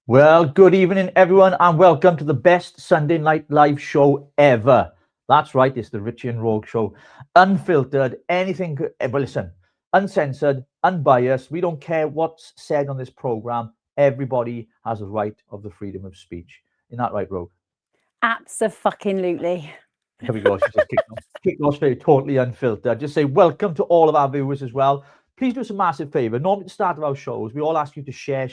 Well, good evening, everyone, and welcome to the best Sunday night live show ever. That's right, it's the Richie and Rogue show. Unfiltered, anything, but listen, uncensored, unbiased. We don't care what's said on this program. Everybody has a right of the freedom of speech. Isn't that right, Rogue? Abso-fucking-lutely. Here we go. She just kicked off straight, totally unfiltered. Just say welcome to all of our viewers as well. Please do us a massive favor. Normally, at the start of our shows, we all ask you to share,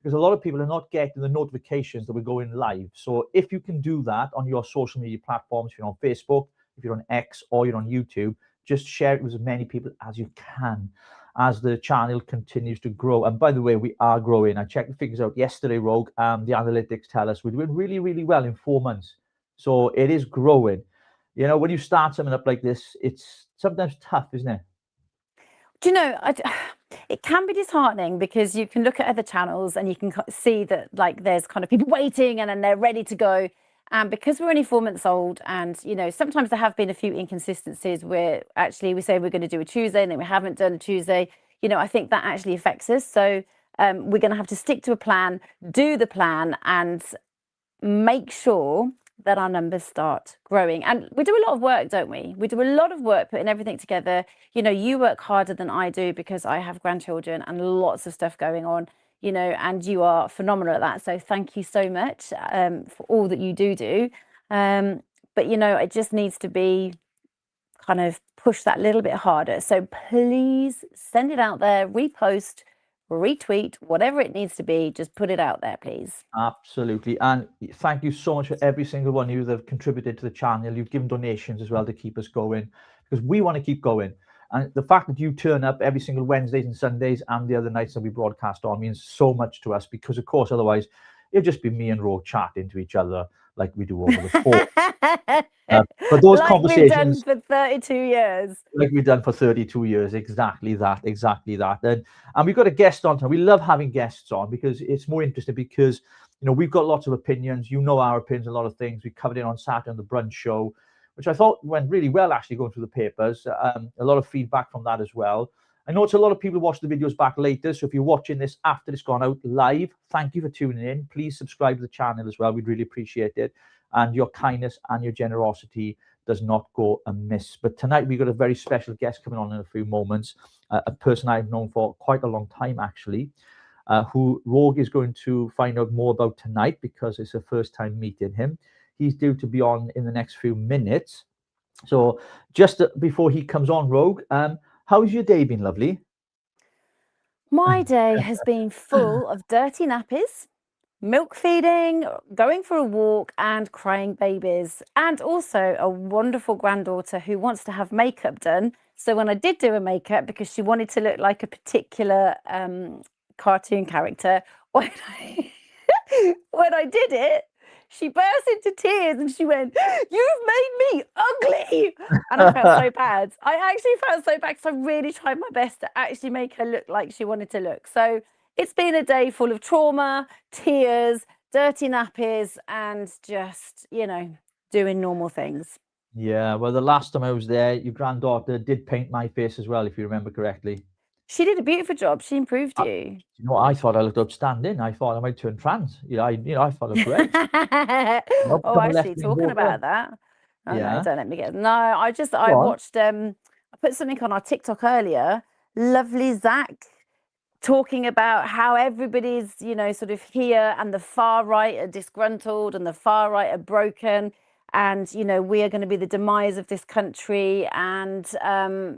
because a lot of people are not getting the notifications that we're going live. So if you can do that on your social media platforms, if you're on Facebook, if you're on X, or you're on YouTube, just share it with as many people as you can as the channel continues to grow. And by the way, we are growing. I checked the figures out yesterday, Rogue. The analytics tell us we're doing really, really well in 4 months. So it is growing. You know, when you start something up like this, it's sometimes tough, isn't it? Do you know, it can be disheartening because you can look at other channels and you can see that like there's kind of people waiting and then they're ready to go. And because we're only 4 months old and, you know, sometimes there have been a few inconsistencies where actually we say we're going to do a Tuesday and then we haven't done a Tuesday. You know, I think that actually affects us. So we're going to have to stick to a plan, do the plan and make sure that our numbers start growing. And we do a lot of work, don't we? We do a lot of work putting everything together. You know, you work harder than I do because I have grandchildren and lots of stuff going on, you know, and you are phenomenal at that. So thank you so much for all that you do. But, you know, it just needs to be kind of push that little bit harder. So please send it out there, repost, retweet, whatever it needs to be, just put it out there, please. Absolutely. And thank you so much for every single one of you that have contributed to the channel. You've given donations as well to keep us going because we want to keep going. And the fact that you turn up every single Wednesdays and Sundays and the other nights that we broadcast on means so much to us because, of course, otherwise it'll just be me and Ro chatting to each other like we do over the phone. But those like conversations, we've done for 32 years. Like we've done for 32 years, exactly that. And we've got a guest on. We love having guests on because it's more interesting because, you know, we've got lots of opinions. You know our opinions, a lot of things. We covered it on Saturday on the brunch show, which I thought went really well, actually, going through the papers. A lot of feedback from that as well. I know it's a lot of people watch the videos back later. So if you're watching this after it's gone out live, thank you for tuning in. Please subscribe to the channel as well. We'd really appreciate it. And your kindness and your generosity does not go amiss. But tonight we've got a very special guest coming on in a few moments, a person I've known for quite a long time, actually, who Rogue is going to find out more about tonight because it's her first time meeting him. He's due to be on in the next few minutes. So just before he comes on, Rogue, how's your day been, lovely? My day has been full of dirty nappies, milk feeding, going for a walk and crying babies, and also a wonderful granddaughter who wants to have makeup done. So when I did do a makeup, because she wanted to look like a particular cartoon character, when I did it, she burst into tears and she went, "You've made me ugly!" And I felt so bad. I actually felt so bad because I really tried my best to actually make her look like she wanted to look. So it's been a day full of trauma, tears, dirty nappies, and just, you know, doing normal things. Yeah, well, the last time I was there, your granddaughter did paint my face as well, if you remember correctly. She did a beautiful job. She improved you. You know, I thought I looked outstanding. I thought I might turn trans. I thought I looked great. Oh, actually, talking about that. Oh, no, Yeah. don't let me get. No, I watched. I put something on our TikTok earlier. Lovely Zach talking about how everybody's, you know, sort of here and the far right are disgruntled and the far right are broken. And, you know, we are going to be the demise of this country. And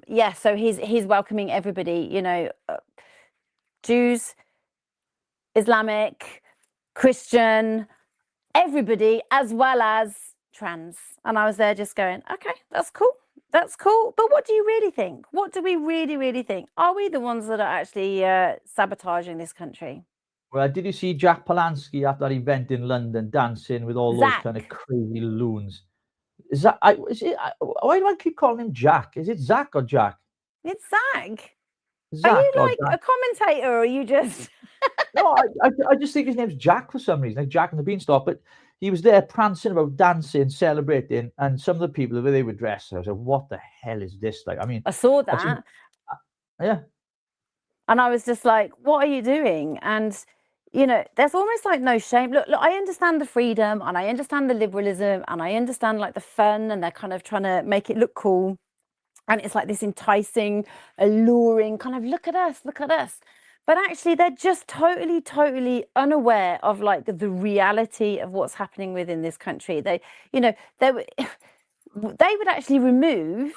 yeah, so he's welcoming everybody, you know, Jews, Islamic, Christian, everybody, as well as trans. And I was there just going, okay, that's cool. That's cool. But what do you really think? What do we really think? Are we the ones that are actually sabotaging this country? Well, did you see Jack Palance at that event in London dancing with all those kind of crazy loons? Is that why do I keep calling him Jack? Is it Zach or Jack? It's Zach. Zach are you or like Jack? a commentator or are you just No, I just think his name's Jack for some reason, like Jack and the Beanstalk. But he was there prancing about, dancing, celebrating, and some of the people, the way they were dressed, I was like, "What the hell is this?" Like, I mean, I saw that. Yeah. And I was just like, what are you doing? And, you know, there's almost like no shame. Look, I understand the freedom and I understand the liberalism and I understand like the fun, and they're kind of trying to make it look cool. And it's like this enticing, alluring kind of look at us. But actually, they're just totally, totally unaware of like the reality of what's happening within this country. They, you know, they would actually remove.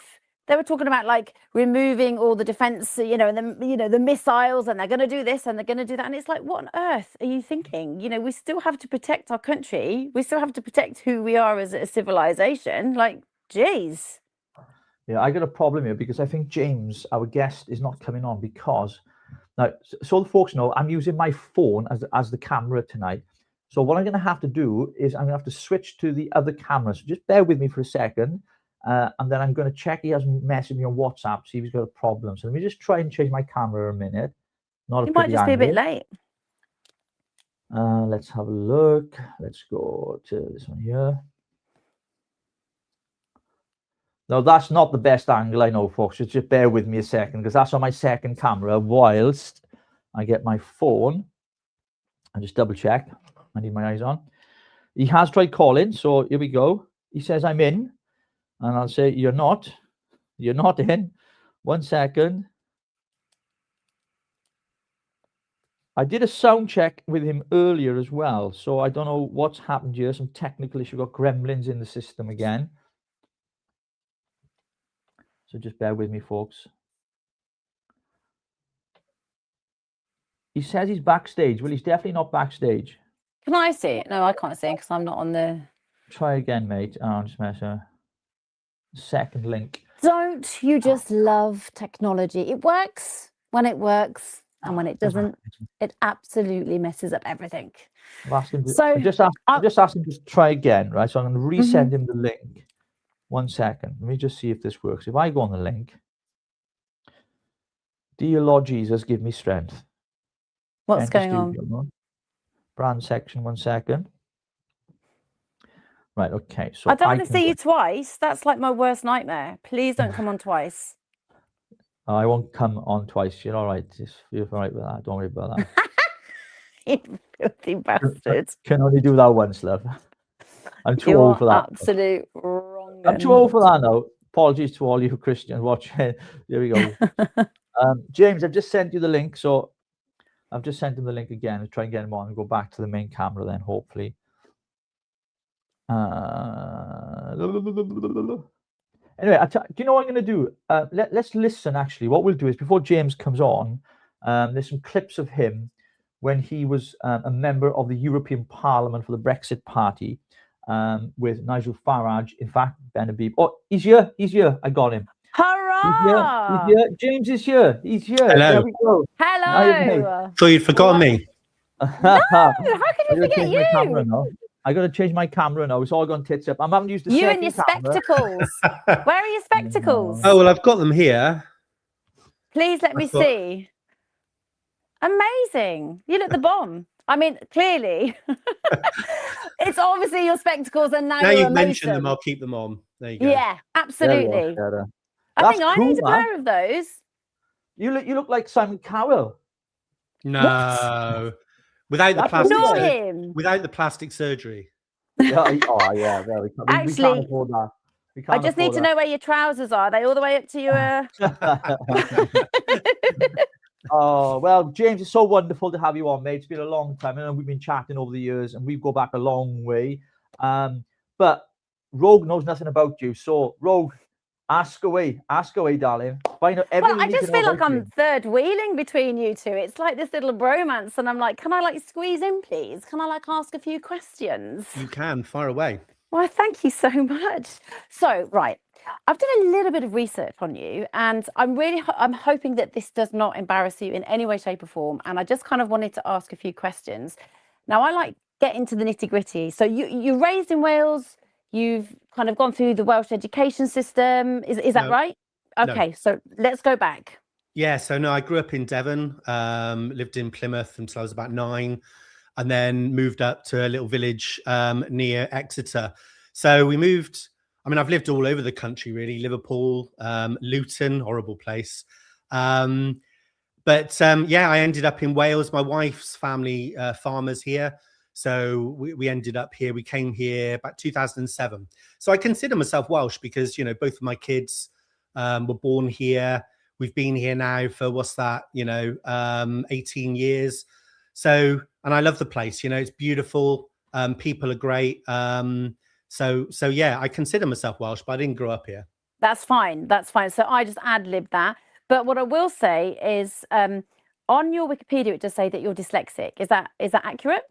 They were talking about like removing all the defense, you know, and then, you know, the missiles, and they're going to do this and they're going to do that. And it's like, what on earth are you thinking? You know, we still have to protect our country. We still have to protect who we are as a civilization. Like, geez. Yeah, I got a problem here because I think James, our guest, is not coming on because now, so the folks know, I'm using my phone as the camera tonight. So what I'm going to have to do is I'm going to have to switch to the other camera. So just bear with me for a second. And then I'm going to check he hasn't messaged me on WhatsApp, see if he's got a problem. So let me just try and change my camera a minute. Not You might just be a bit late. Let's have a look. Let's go to this one here. No, that's not the best angle, I know, folks. Just bear with me a second because that's on my second camera whilst I get my phone. I just double check. I need my eyes on. He has tried calling, so here we go. He says I'm in. And I'll say, you're not in. 1 second. I did a sound check with him earlier as well. So I don't know what's happened here. Some technical issue. Got gremlins in the system again. So just bear with me, folks. He says he's backstage. Well, he's definitely not backstage. Can I see it? No, I can't see it because I'm not on the... Try again, mate. I'll just mess up. Second link. Don't you just love technology? It works when it works, and when it doesn't, it absolutely messes up everything. So I just asked him to try again, right? So I'm going to resend him the link. 1 second. Let me just see if this works. If I go on the link, dear Lord Jesus, give me strength. What's going on? Brand section. 1 second. Right, okay. So I don't want to see you twice. That's like my worst nightmare. Please don't come on twice. I won't come on twice. You're all right. You're all right with that. Don't worry about that. You filthy bastard. Can only do that once, love. I'm too old for that. Absolute wrong. I'm too old for that now. Apologies to all you Christians watching. There we go. James, I've just sent you the link. So I've just sent him the link again and try and get him on and go back to the main camera then, hopefully. Anyway, do you know what I'm going to do? Let's listen, actually. What we'll do is, before James comes on, there's some clips of him when he was a member of the European Parliament for the Brexit Party with Nigel Farage. In fact, Ben Habib. Oh, he's here. I got him. Hurrah! He's here. James is here. He's here. Hello. There we go. Hello. Thought you'd forgotten me. No, how could we forget you? I got to change my camera now. It's all gone tits up. I'm having to use the you second and your camera. spectacles. Where are your spectacles? Oh, well, I've got them here. Please let me see. Amazing. You look the bomb. I mean, clearly. It's obviously your spectacles, and now you've mentioned them, I'll keep them on. There you go. Yeah, absolutely. I think I need a pair of those. You look like Simon Cowell. No. Without the plastic surgery. Yeah, yeah. Actually, we can't afford that. I just need to know where your trousers are. Are they all the way up to your... Oh, well, James, it's so wonderful to have you on, mate. It's been a long time. I know we've been chatting over the years and we go back a long way. But Rogue knows nothing about you. So, Rogue, ask away, darling. Find out everything. Well, I just feel like I'm third wheeling between you two. It's like this little bromance, and I'm like, can I like squeeze in, please? Can I like ask a few questions? You can, fire away. Well, thank you so much. So, right, I've done a little bit of research on you, and I'm hoping that this does not embarrass you in any way, shape, or form. And I just kind of wanted to ask a few questions. Now, I like get into the nitty gritty. So, you're raised in Wales. You've kind of gone through the Welsh education system. Is that right? Okay, no. So let's go back. Yeah, so no, I grew up in Devon, lived in Plymouth until I was about 9, and then moved up to a little village near Exeter. So we moved, I mean, I've lived all over the country, really. Liverpool, Luton, horrible place. But yeah, I ended up in Wales. My wife's family, farmers here. So we ended up here. We came here about 2007. So I consider myself Welsh because, you know, both of my kids were born here. We've been here now for, what's that, 18 years. So, and I love the place, you know, it's beautiful. People are great. So yeah, I consider myself Welsh, but I didn't grow up here. That's fine. That's fine. So I just ad-libbed that. But what I will say is, on your Wikipedia, it does say that you're dyslexic. Is that accurate?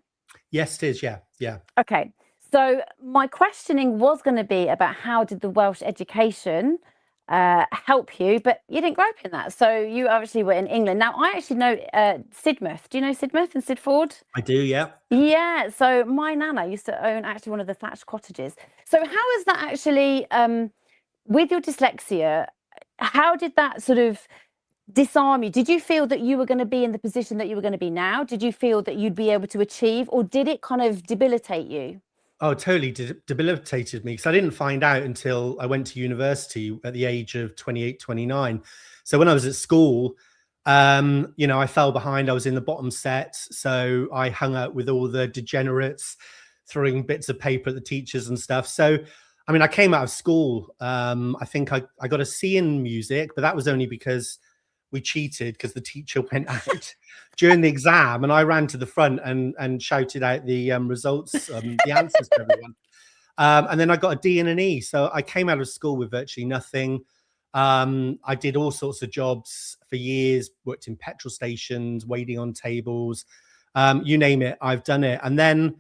Yes, it is. Yeah. Yeah. Okay. So my questioning was going to be about how did the Welsh education help you, but you didn't grow up in that. So you obviously were in England. Now, I actually know Sidmouth. Do you know Sidmouth and Sidford? I do, yeah. Yeah. So my nana used to own actually one of the thatched cottages. So how is that actually, with your dyslexia, how did that sort of disarm you? Did you feel that you were going to be in the position that you were going to be now? Did you feel that you'd be able to achieve, or did it kind of debilitate you? Oh, totally debilitated me because I didn't find out until I went to university at the age of 28, 29. So when I was at school, I fell behind. I was in the bottom set. So I hung out with all the degenerates, throwing bits of paper at the teachers and stuff. So, I mean, I came out of school. I think I got a C in music, but that was only because we cheated because the teacher went out during the exam and I ran to the front and shouted out the results, the answers to everyone. And then I got a D and an E. So I came out of school with virtually nothing. I did all sorts of jobs for years, worked in petrol stations, waiting on tables, you name it, I've done it. And then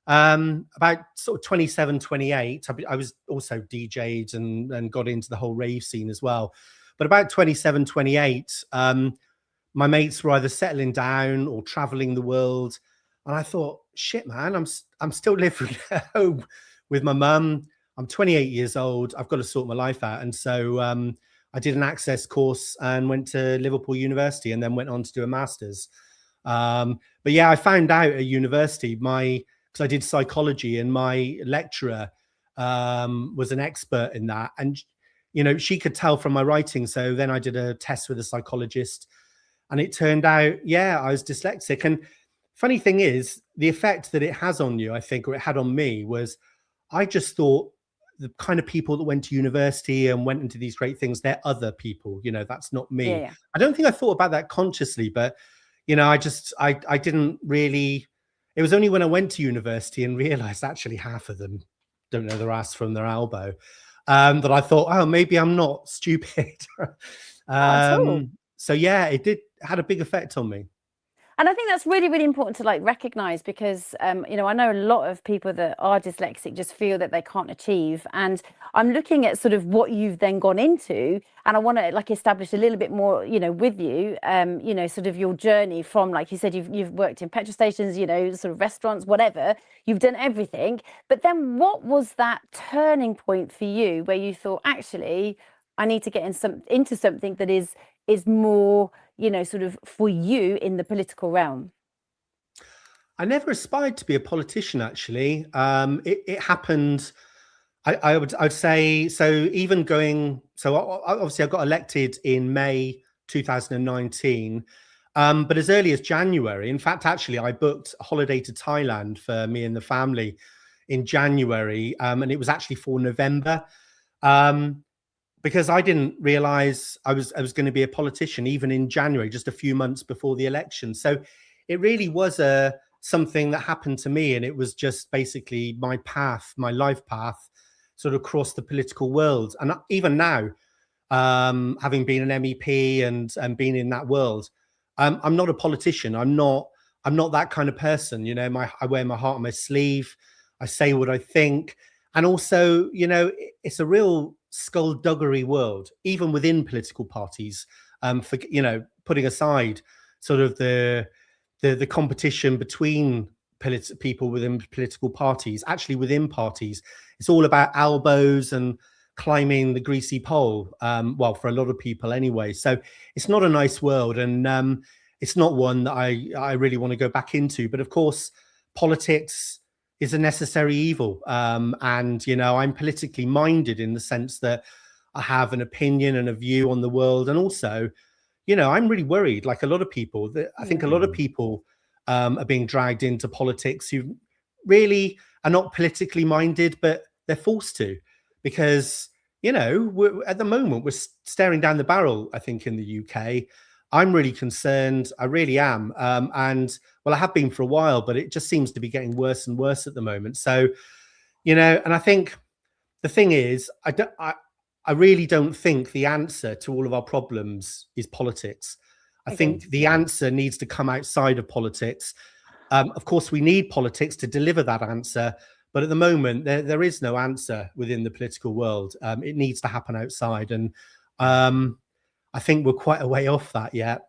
about sort of 27, 28, I was also DJ'd and got into the whole rave scene as well. But about 27, 28, my mates were either settling down or traveling the world. And I thought, shit, man, I'm still living at home with my mum. I'm 28 years old. I've got to sort my life out. And so I did an access course and went to Liverpool University and then went on to do a master's. But yeah, I found out at university, because I did psychology and my lecturer was an expert in that. And she could tell from my writing. So then I did a test with a psychologist and it turned out, yeah, I was dyslexic. And funny thing is, the effect that it has on you, I think, or it had on me, was I just thought the kind of people that went to university and went into these great things, they're other people, that's not me. Yeah. I don't think I thought about that consciously, but, I didn't really, it was only when I went to university and realized actually half of them don't know their ass from their elbow. That I thought, oh, maybe I'm not stupid. So yeah, it had a big effect on me. And I think that's really, really important to recognize, because, I know a lot of people that are dyslexic just feel that they can't achieve. And I'm looking at sort of what you've then gone into, and I want to establish a little bit more, with you, sort of your journey from, like you said, you've worked in petrol stations, sort of restaurants, whatever, you've done everything. But then what was that turning point for you where you thought, actually, I need to get into something that is more, sort of for you in the political realm? I never aspired to be a politician, actually. It happened, I would say, so even obviously I got elected in May 2019, but as early as January, in fact, actually, I booked a holiday to Thailand for me and the family in January, and it was actually for November. Because I didn't realize I was going to be a politician even in January, just a few months before the election. So it really was something that happened to me. And it was just basically my path, my life path, sort of across the political world. And even now, having been an MEP and been in that world, I'm not a politician. I'm not that kind of person. I wear my heart on my sleeve. I say what I think. And also, it's a real skullduggery world, even within political parties, for putting aside sort of the competition between people within political parties. Actually, within parties, it's all about elbows and climbing the greasy pole, well, for a lot of people anyway. So it's not a nice world, and it's not one that I really want to go back into. But of course, politics is a necessary evil. And, I'm politically minded in the sense that I have an opinion and a view on the world. And also, I'm really worried. Like a lot of people, I think a lot of people are being dragged into politics who really are not politically minded, but they're forced to, because at the moment we're staring down the barrel. I think in the UK, I'm really concerned. I really am, and well, I have been for a while, but it just seems to be getting worse and worse at the moment. So, and I think the thing is, I really don't think the answer to all of our problems is politics. I think the answer needs to come outside of politics. Of course, we need politics to deliver that answer, but at the moment, there is no answer within the political world. It needs to happen outside, and I think we're quite a way off that yet.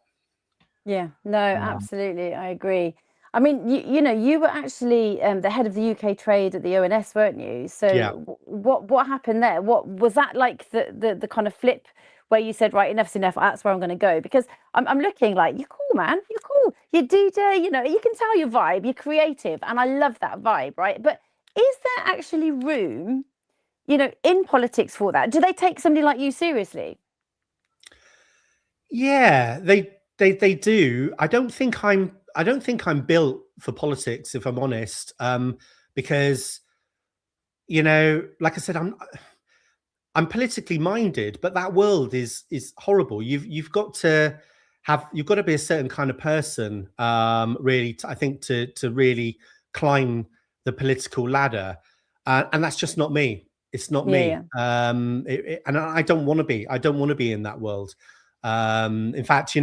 Yeah, no, absolutely, I agree. I mean, you were actually the head of the UK trade at the ONS, weren't you? So Yeah. what happened there? What was that like the kind of flip where you said, right, enough's enough, that's where I'm going to go? Because I'm looking like, you're cool, man, you're cool. You're DJ, you can tell your vibe, you're creative, and I love that vibe, right? But is there actually room, in politics for that? Do they take somebody like you seriously? Yeah, they do. I don't think I'm built for politics, if I'm honest, because like I said, I'm politically minded, but that world is horrible. You've got to be a certain kind of person, really. I think to really climb the political ladder, and that's just not me. It's not me, and I don't want to be. I don't want to be in that world. In fact,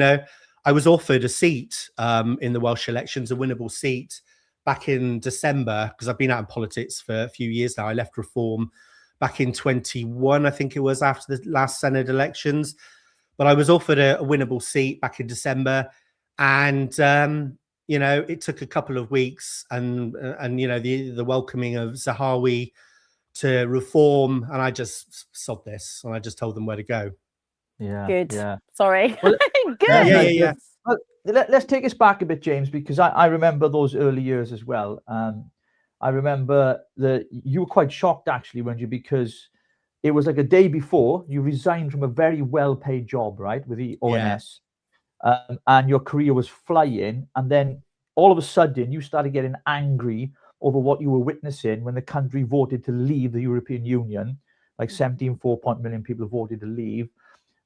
I was offered a seat in the Welsh elections, a winnable seat, back in December, because I've been out in politics for a few years now. I left Reform back in 21, I think it was, after the last Senate elections. But I was offered a winnable seat back in December, and it took a couple of weeks, and the welcoming of Zahawi to Reform, and I just sod this, and I just told them where to go. Yeah. Good. Yeah. Sorry. Well, Good. Yeah. Well, let's take us back a bit, James, because I remember those early years as well. I remember that you were quite shocked, actually, weren't you? Because it was like a day before you resigned from a very well-paid job, right, with the ONS, and your career was flying, and then all of a sudden you started getting angry over what you were witnessing when the country voted to leave the European Union. Like 17.4 million people voted to leave.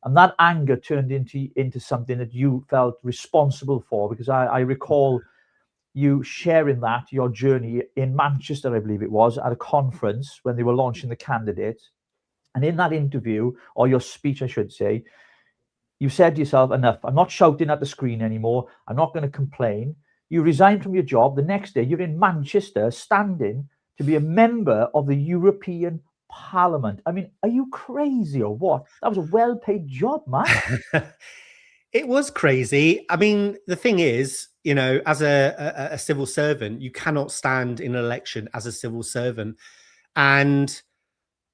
And that anger turned into something that you felt responsible for, because I recall you sharing your journey in Manchester, I believe it was, at a conference when they were launching the candidates. And in that interview, or your speech, I should say, you said to yourself, enough, I'm not shouting at the screen anymore. I'm not going to complain. You resigned from your job. The next day, you're in Manchester standing to be a member of the European Parliament. I mean, are you crazy or what? That was a well-paid job, man. It was crazy. I mean, the thing is, as a civil servant, you cannot stand in an election as a civil servant. And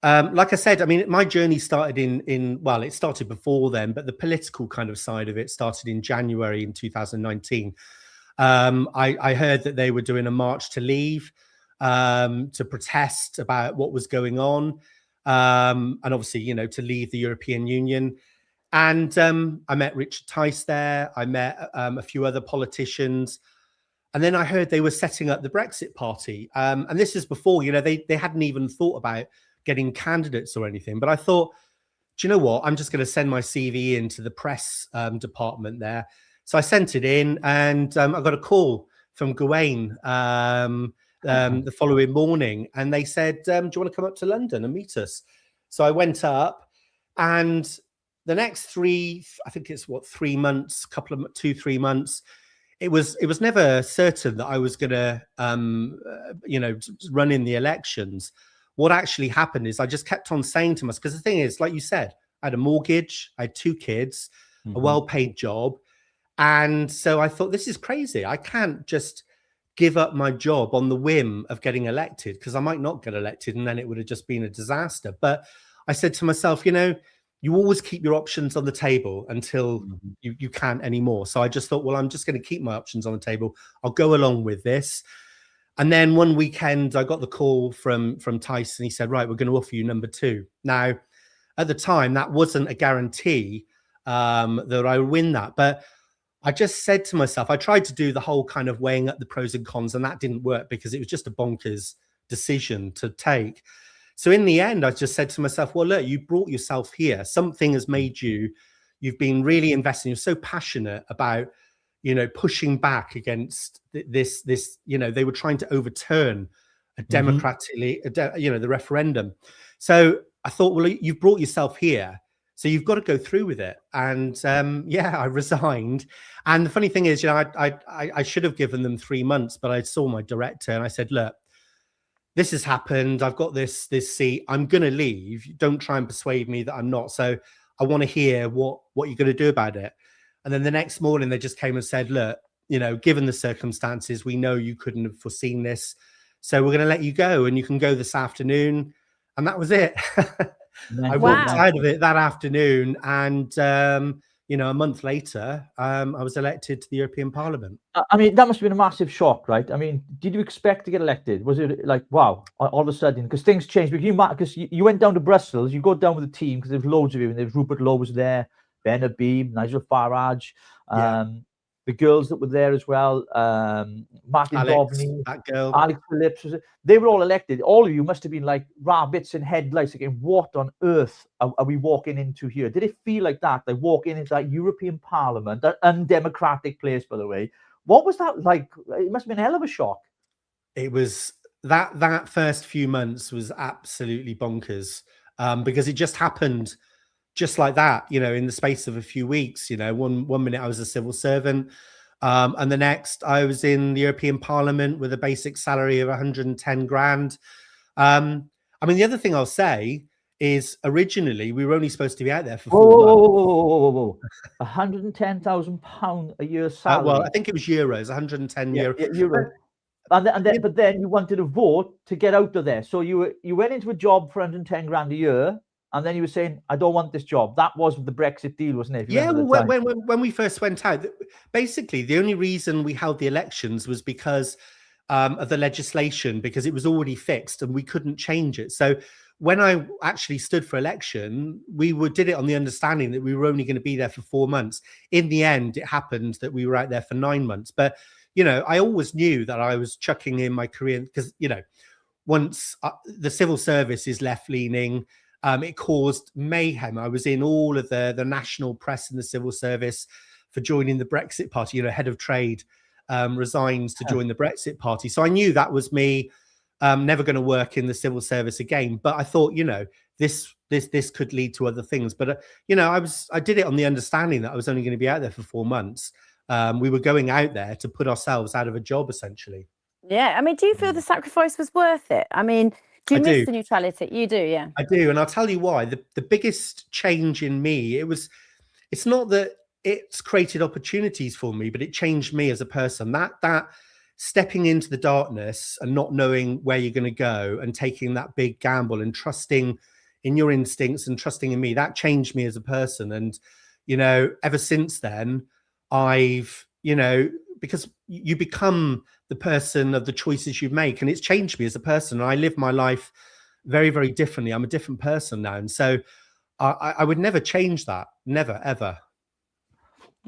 like I said, I mean, my journey started it started before then, but the political kind of side of it started in January in 2019. I heard that they were doing a march to leave, to protest about what was going on, and obviously, to leave the European Union. And I met Richard Tice there. I met a few other politicians. And then I heard they were setting up the Brexit Party. And this is before, they hadn't even thought about getting candidates or anything. But I thought, do you know what? I'm just going to send my CV into the press department there. So I sent it in, and I got a call from Gawain the following morning. And they said, do you want to come up to London and meet us? So I went up, and the next 3 months, 3 months, it was never certain that I was going to, run in the elections. What actually happened is I just kept on saying to myself, because the thing is, like you said, I had a mortgage, I had 2 kids, a well-paid job. And so I thought, this is crazy. I can't just give up my job on the whim of getting elected, because I might not get elected, and then it would have just been a disaster. But I said to myself, you always keep your options on the table until you can't anymore. So I just thought, well, I'm just going to keep my options on the table. I'll go along with this. And then one weekend, I got the call from Tyson. He said, right, we're going to offer you number 2. Now, at the time, that wasn't a guarantee. that I would win that. But I just said to myself, I tried to do the whole kind of weighing up the pros and cons, and that didn't work because it was just a bonkers decision to take. So in the end, I just said to myself, well, look, you brought yourself here. Something has made you. You've been really investing. You're so passionate about, pushing back against this, they were trying to overturn a democratically, the referendum. So I thought, well, you've brought yourself here, so you've got to go through with it. And I resigned. And the funny thing is, I should have given them 3 months, but I saw my director and I said, look, this has happened. I've got this seat. I'm going to leave. Don't try and persuade me that I'm not. So I want to hear what you're going to do about it. And then the next morning, they just came and said, look, given the circumstances, we know you couldn't have foreseen this. So we're going to let you go, and you can go this afternoon. And that was it. I walked out of it that afternoon. And, a month later, I was elected to the European Parliament. I mean, that must have been a massive shock, right? I mean, did you expect to get elected? Was it like, wow, all of a sudden, because things changed? Because you went down to Brussels, you go down with the team, because there's loads of you, and there's Rupert Lowe was there, Ben Habib, Nigel Farage, the girls that were there as well, Martin Dobney, Alex Phillips, they were all elected. All of you must have been like rabbits in headlights, again, what on earth are we walking into here? Did it feel like that? Like walking into that European Parliament, that undemocratic place, by the way? What was that like? It must have been a hell of a shock. It was that first few months was absolutely bonkers, because it just happened just like that, in the space of a few weeks. One minute I was a civil servant, and the next I was in the European Parliament with a basic salary of 110 grand. I mean, the other thing I'll say is originally we were only supposed to be out there for 4 months. £110,000 a year salary. Well, I think it was euros, 110 euros. Euros. But then you wanted to vote to get out of there. So you went into a job for 110 grand a year, and then you were saying, I don't want this job. That was the Brexit deal, wasn't it? Yeah, well, when we first went out, basically the only reason we held the elections was because of the legislation, because it was already fixed and we couldn't change it. So when I actually stood for election, we did it on the understanding that we were only going to be there for 4 months. In the end, it happened that we were out there for 9 months. But, I always knew that I was chucking in my career because, once the civil service is left-leaning, it caused mayhem. I was in all of the national press in the civil service for joining the Brexit Party. Head of trade resigns to join the Brexit Party. So I knew that was me never going to work in the civil service again. But I thought, this could lead to other things. But, I did it on the understanding that I was only going to be out there for 4 months. We were going out there to put ourselves out of a job, essentially. Yeah. I mean, do you feel the sacrifice was worth it? I mean, do you miss the neutrality? You do, yeah. I do, and I'll tell you why. The biggest change in me, it's not that it's created opportunities for me, but it changed me as a person. That stepping into the darkness and not knowing where you're going to go and taking that big gamble and trusting in your instincts and trusting in me, that changed me as a person. And, ever since then, I've, because you become the person of the choices you make, and it's changed me as a person. And I live my life very, very differently. I'm a different person now. And so I would never change that. Never, ever.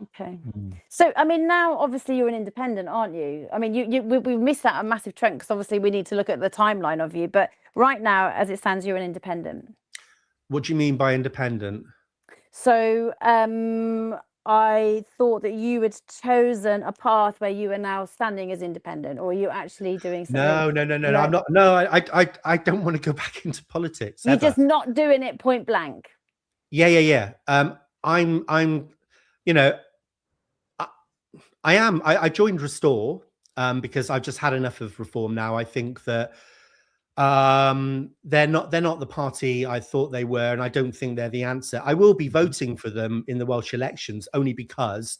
Okay. So, I mean, now obviously you're an independent, aren't you? I mean, we missed out a massive chunk because obviously we need to look at the timeline of you. But right now, as it stands, you're an independent. What do you mean by independent? So, I thought that you had chosen a path where you are now standing as independent, or are you actually doing something? No. I'm not. No, I don't want to go back into politics. You're just not doing it point blank. Yeah. I'm. I am. I joined Restore because I've just had enough of Reform now. I think that they're not the party I thought they were, and I don't think they're the answer. I will be voting for them in the Welsh elections only because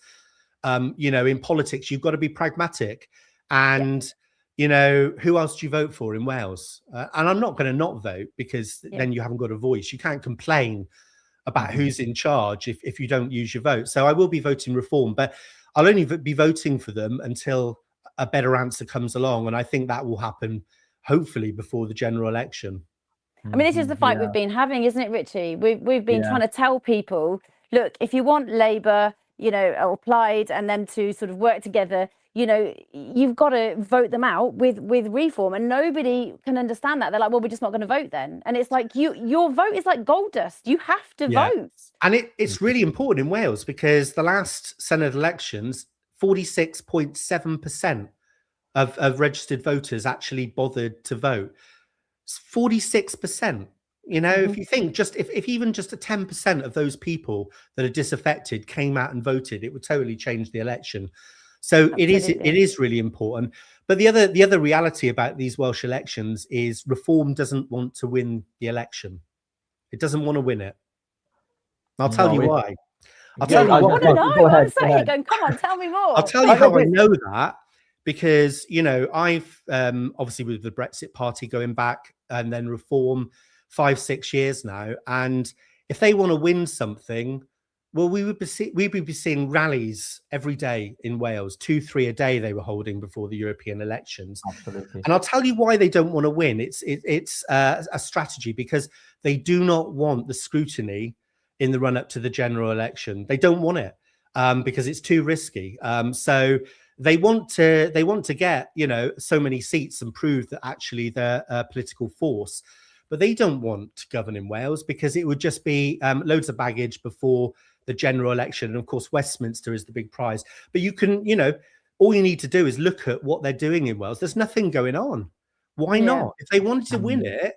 in politics you've got to be pragmatic, and who else do you vote for in Wales? And I'm not going to not vote because then you haven't got a voice. You can't complain about who's in charge if you don't use your vote. So I will be voting Reform, but I'll only be voting for them until a better answer comes along, and I think that will happen hopefully before the general election. I mean, this is the fight we've been having, isn't it, Richie? We've been trying to tell people, look, if you want Labour, you know, or Plaid and them to sort of work together, you know, you've got to vote them out with reform, and nobody can understand that. They're like, well, we're just not going to vote then. And it's like, your vote is like gold dust. You have to vote. And it's really important in Wales because the last Senate elections, 46.7% of registered voters actually bothered to vote. 46%. You know, if you think just if even just a 10% of those people that are disaffected came out and voted, it would totally change the election. So it is really important. But the other reality about these Welsh elections is Reform doesn't want to win the election. It doesn't want to win it. I'll tell you why. I'll tell you why. I want to know. I'm sat here going, come on, tell me more. I'll tell you how I know that. Because, you know, I've obviously with the Brexit Party going back and then Reform 5-6 years now. And if they want to win something, well, we would be seeing rallies every day in Wales, 2-3 a day they were holding before the European elections. Absolutely. And I'll tell you why they don't want to win. It's a strategy because they do not want the scrutiny in the run up to the general election. They don't want it because it's too risky. So they want to get, you know, so many seats and prove that actually they're a political force. But they don't want to govern in Wales because it would just be loads of baggage before the general election. And of course, Westminster is the big prize. But you can, you know, all you need to do is look at what they're doing in Wales. There's nothing going on. Why not? If they wanted to win it,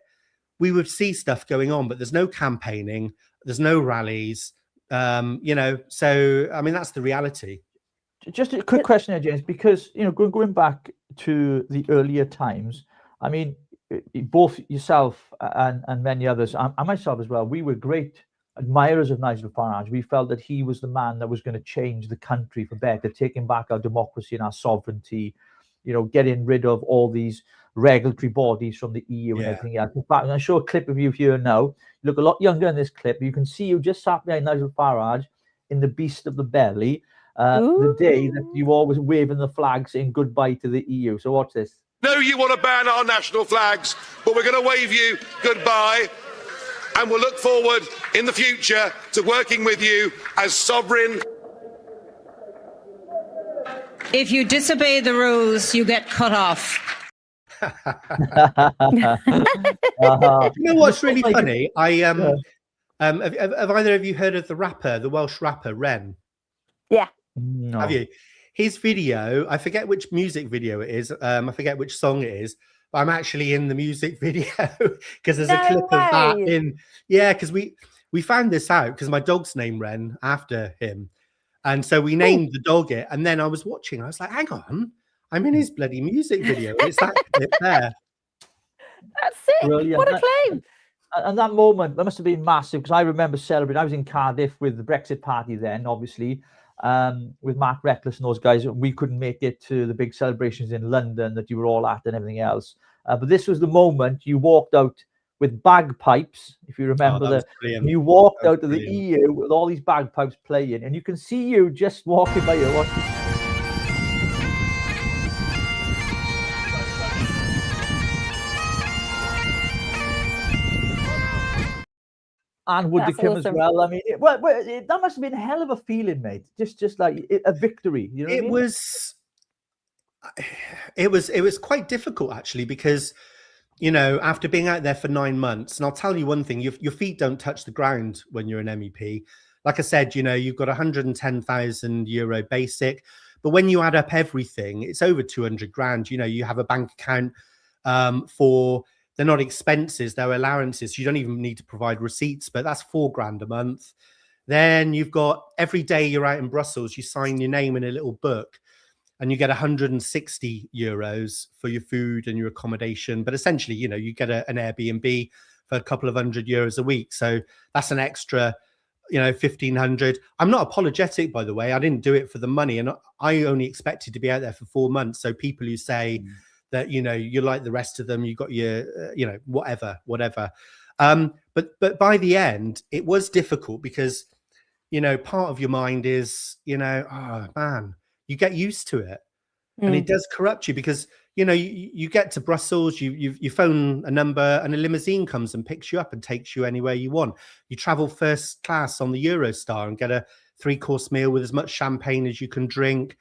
we would see stuff going on, but there's no campaigning, there's no rallies, you know. So, I mean, that's the reality. Just a quick question here, James, because, you know, going back to the earlier times, I mean, both yourself and many others, and myself as well, we were great admirers of Nigel Farage. We felt that he was the man that was going to change the country for better, taking back our democracy and our sovereignty, you know, getting rid of all these regulatory bodies from the EU and everything else. In fact, I'm going to show a clip of you here now. You look a lot younger in this clip. You can see you just sat behind Nigel Farage in the Beast of the Belly, the day that you always waving the flag saying goodbye to the EU. So watch this. No, you want to ban our national flags, but we're going to wave you goodbye, and we'll look forward in the future to working with you as sovereign. If you disobey the rules, you get cut off. You know what's really funny? Have either of you heard of the Welsh rapper Ren? Yeah. No. Have you? His video, I forget which music video it is. I forget which song it is, but I'm actually in the music video because there's a clip of that in. Yeah, because we found this out because my dog's named Ren after him, and so we named the dog it. And then I was watching, I was like, hang on, I'm in his bloody music video. It's that clip there. That's it. Brilliant. What a claim! And that moment, that must have been massive because I remember celebrating. I was in Cardiff with the Brexit Party then, obviously. With Mark Reckless and those guys, we couldn't make it to the big celebrations in London that you were all at and everything else. But this was the moment you walked out with bagpipes, if you remember you walked out of the EU with all these bagpipes playing, and you can see you just walking by here. And would they come as well? I mean, that must have been a hell of a feeling, mate. Just like a victory. You know what I mean? It was quite difficult actually because, you know, after being out there for 9 months, and I'll tell you one thing: your feet don't touch the ground when you're an MEP. Like I said, you know, you've got €110,000 basic, but when you add up everything, it's over 200 grand. You know, you have a bank account for. They're not expenses, they're allowances. You don't even need to provide receipts, but that's £4 grand a month. Then you've got every day you're out in Brussels, you sign your name in a little book and you get €160 for your food and your accommodation. But essentially, you know, you get an Airbnb for a couple of €100 a week. So that's an extra, you know, 1,500. I'm not apologetic, by the way. I didn't do it for the money. And I only expected to be out there for 4 months. So people who say, that, you know, you're like the rest of them, you got your, you know, whatever. But by the end, it was difficult because, you know, part of your mind is, you know, oh man, you get used to it. And it does corrupt you because, you know, you get to Brussels, you phone a number and a limousine comes and picks you up and takes you anywhere you want. You travel first class on the Eurostar and get a 3-course meal with as much champagne as you can drink.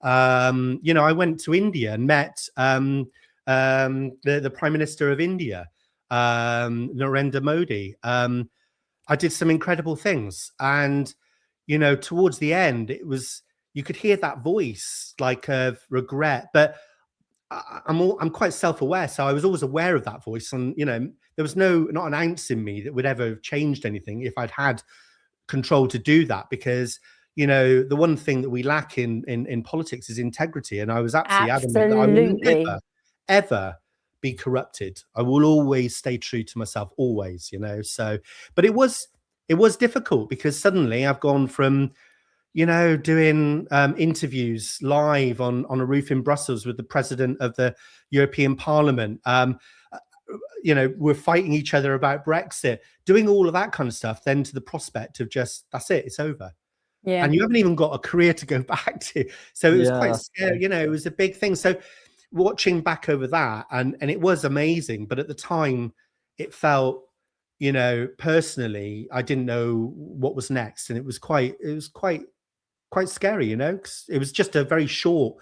You know, I went to India and met the Prime Minister of India, Narendra Modi. I did some incredible things, and you know, towards the end, you could hear that voice like of regret, but I'm quite self-aware, so I was always aware of that voice, and you know, there was not an ounce in me that would ever have changed anything if I'd had control to do that, because you know, the one thing that we lack in politics is integrity, and I was absolutely adamant that I will never ever be corrupted. I will always stay true to myself, always, you know. So, but it was difficult, because suddenly I've gone from, you know, doing interviews live on a roof in Brussels with the president of the European Parliament. You know, we're fighting each other about Brexit, doing all of that kind of stuff, then to the prospect of just, that's it, it's over. Yeah. And you haven't even got a career to go back to. So it was quite scary, you know, it was a big thing. So watching back over that, and it was amazing, but at the time it felt, you know, personally, I didn't know what was next. And it was quite scary, you know, 'cause it was just a very short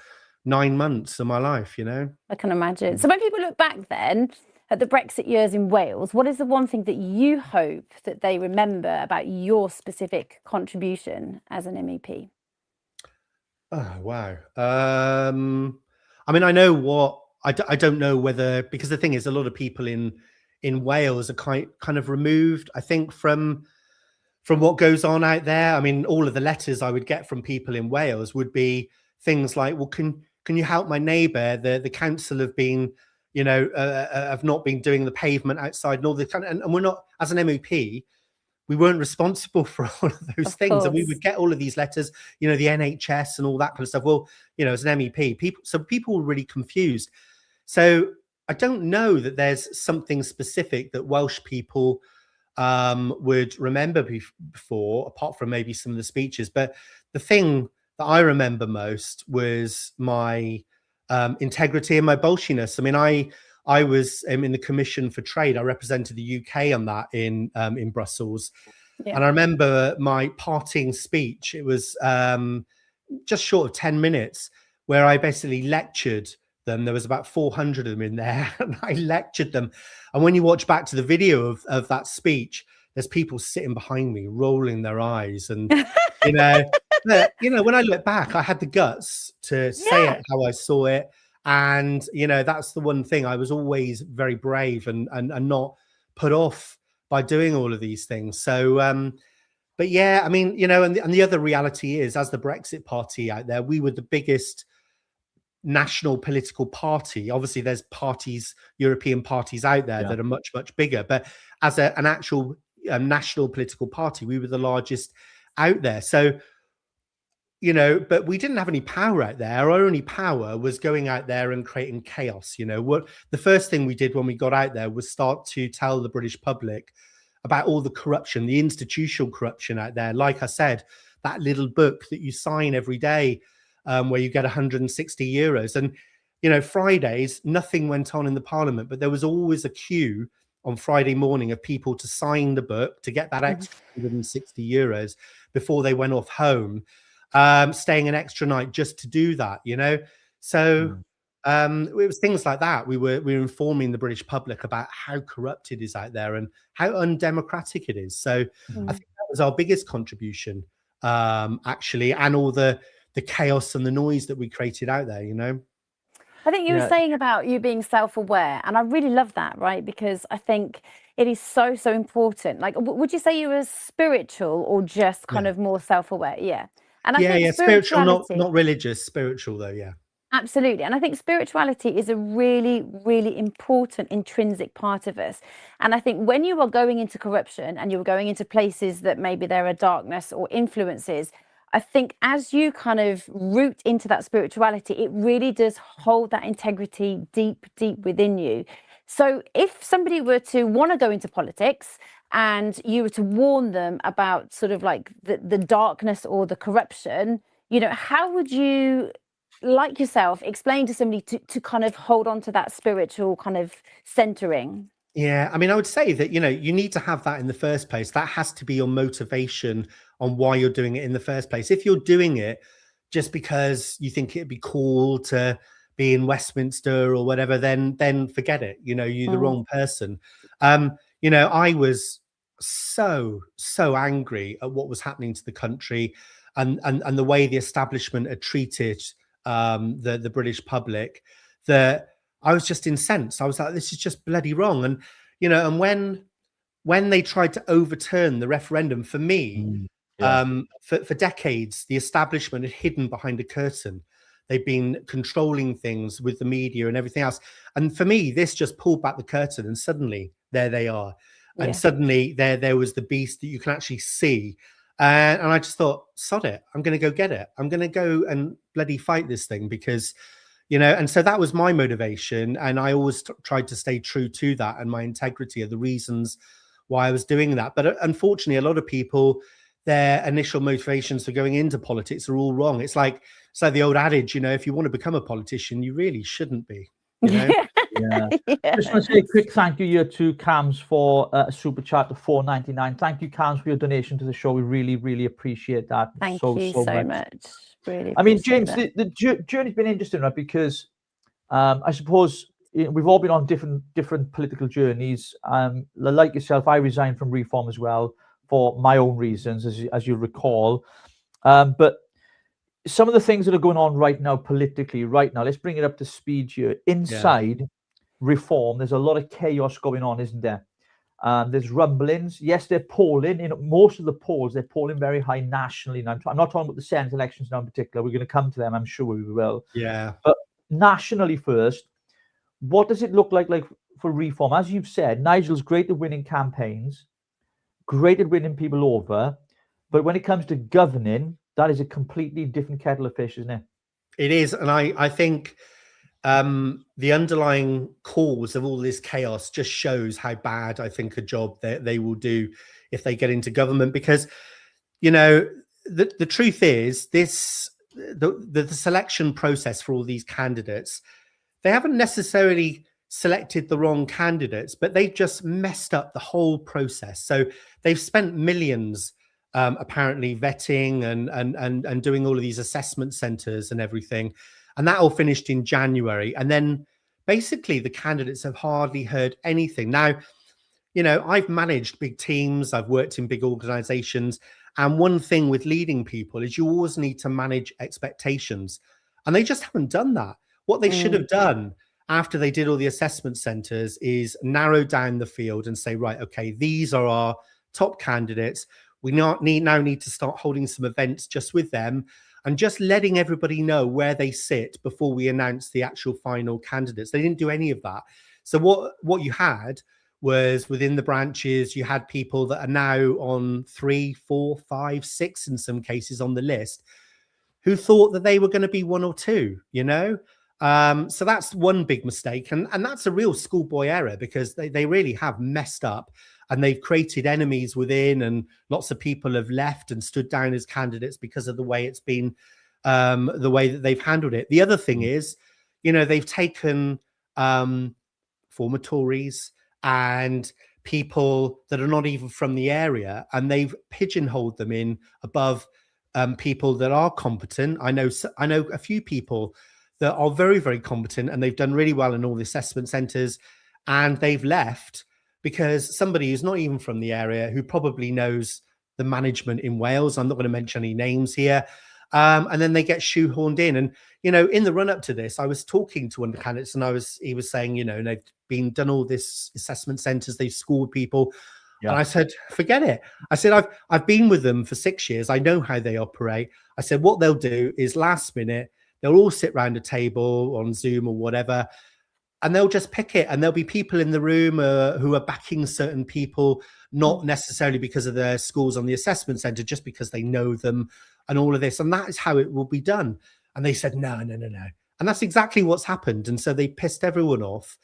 9 months of my life, you know. I can imagine. So when people look back then at the Brexit years in Wales, what is the one thing that you hope that they remember about your specific contribution as an MEP? Oh, wow. I mean, I know what, I don't know whether, because the thing is, a lot of people in Wales are kind of removed, I think, from what goes on out there. I mean, all of the letters I would get from people in Wales would be things like, well, can you help my neighbour? The council have been, you know, have not been doing the pavement outside and all the kind of, and we're not, as an MEP, we weren't responsible for all of those things. And we would get all of these letters, you know, the NHS and all that kind of stuff. Well, you know, as an MEP, people were really confused. So I don't know that there's something specific that Welsh people would remember before, apart from maybe some of the speeches. But the thing that I remember most was my integrity and my bolshiness. I mean, I was in the Commission for Trade. I represented the UK on that in Brussels. Yeah. And I remember my parting speech. It was just short of 10 minutes, where I basically lectured them. There was about 400 of them in there, and I lectured them. And when you watch back to the video of that speech, there's people sitting behind me rolling their eyes, and you know, but, you know, when I look back, I had the guts to say it how I saw it. And, you know, that's the one thing. I was always very brave and not put off by doing all of these things. So, but yeah, I mean, you know, and the other reality is, as the Brexit Party out there, we were the biggest national political party. Obviously, there's parties, European parties out there that are much, much bigger. But as an actual national political party, we were the largest out there. So, you know, but we didn't have any power out there. Our only power was going out there and creating chaos. You know, what the first thing we did when we got out there was start to tell the British public about all the corruption, the institutional corruption out there. Like I said, that little book that you sign every day, where you get 160 euros. And, you know, Fridays, nothing went on in the Parliament, but there was always a queue on Friday morning of people to sign the book to get that extra 160 euros before they went off home. Staying an extra night just to do that, you know. So it was things like that. We were informing the British public about how corrupt it is out there and how undemocratic it is. So I think that was our biggest contribution, actually, and all the chaos and the noise that we created out there, you know. I think you were saying about you being self-aware, and I really love that, right? Because I think it is so important. Like, would you say you were spiritual or just kind of more self-aware? Yeah. And I think spiritual, not religious, spiritual though, yeah. Absolutely. And I think spirituality is a really, really important intrinsic part of us. And I think when you are going into corruption and you're going into places that maybe there are darkness or influences, I think as you kind of root into that spirituality, it really does hold that integrity deep, deep within you. So if somebody were to want to go into politics and you were to warn them about sort of like the darkness or the corruption, you know, how would you like yourself, explain to somebody to kind of hold on to that spiritual kind of centering? Yeah, I mean, I would say that, you need to have that in the first place. That has to be your motivation on why you're doing it in the first place. If you're doing it just because you think it'd be cool to be in Westminster or whatever, then forget it. You're the wrong person. I was so angry at what was happening to the country and the way the establishment had treated the British public, that I was just incensed. I was like, this is just bloody wrong. And, and when they tried to overturn the referendum, for me, for decades, the establishment had hidden behind a curtain. They've been controlling things with the media and everything else. And for me, this just pulled back the curtain, and suddenly there they are. Yeah. And suddenly there was the beast that you can actually see. And I just thought, sod it, I'm going to go get it. I'm going to go and bloody fight this thing because, and so that was my motivation. And I always tried to stay true to that and my integrity are the reasons why I was doing that. But unfortunately, a lot of people, their initial motivations for going into politics are all wrong. It's like the old adage, if you want to become a politician, you really shouldn't be. Yeah. Just want to say a quick thank you here to Cams for a super chat of $4.99. Thank you, Cams, for your donation to the show. We really, really appreciate that. Thank you so much. Really. I mean, James, the journey's been interesting, right? Because I suppose we've all been on different political journeys. Like yourself, I resigned from Reform as well for my own reasons, as you recall. But some of the things that are going on right now politically, let's bring it up to speed here. Inside Reform, there's a lot of chaos going on, isn't there? There's rumblings. Yes, they're polling. Most of the polls, they're polling very high nationally. Now, I'm not talking about the Senate elections now in particular. We're going to come to them. I'm sure we will. Yeah. But nationally first, what does it look like for Reform? As you've said, Nigel's great at winning campaigns, great at winning people over. But when it comes to governing, that is a completely different kettle of fish, isn't it? It is. And I think the underlying cause of all this chaos just shows how bad I think a job they will do if they get into government. Because, the truth is the selection process for all these candidates, they haven't necessarily selected the wrong candidates, but they've just messed up the whole process. So they've spent millions apparently vetting and doing all of these assessment centers and everything. And that all finished in January. And then basically the candidates have hardly heard anything. Now, I've managed big teams. I've worked in big organizations. And one thing with leading people is you always need to manage expectations. And they just haven't done that. What they should have done after they did all the assessment centers is narrow down the field and say, right, okay, these are our top candidates. We now need to start holding some events just with them and just letting everybody know where they sit before we announce the actual final candidates. They didn't do any of that. So what you had was within the branches, you had people that are now on 3, 4, 5, 6 in some cases on the list who thought that they were going to be 1 or 2, So that's one big mistake. And that's a real schoolboy error because they really have messed up. And they've created enemies within, and lots of people have left and stood down as candidates because of the way it's been, the way that they've handled it. The other thing is, they've taken former Tories and people that are not even from the area, and they've pigeonholed them in above people that are competent. I know a few people that are very, very competent, and they've done really well in all the assessment centres, and they've left because somebody who's not even from the area, who probably knows the management in Wales, I'm not going to mention any names here, and then they get shoehorned in. And, in the run up to this, I was talking to one of the candidates, and he was saying, they've done all this assessment centres, they've schooled people. Yeah. And I said, forget it. I said, I've been with them for 6 years. I know how they operate. I said, what they'll do is last minute, they'll all sit around a table on Zoom or whatever, and they'll just pick it. And there'll be people in the room who are backing certain people, not necessarily because of their schools on the assessment centre, just because they know them and all of this. And that is how it will be done. And they said, no. And that's exactly what's happened. And so they pissed everyone off.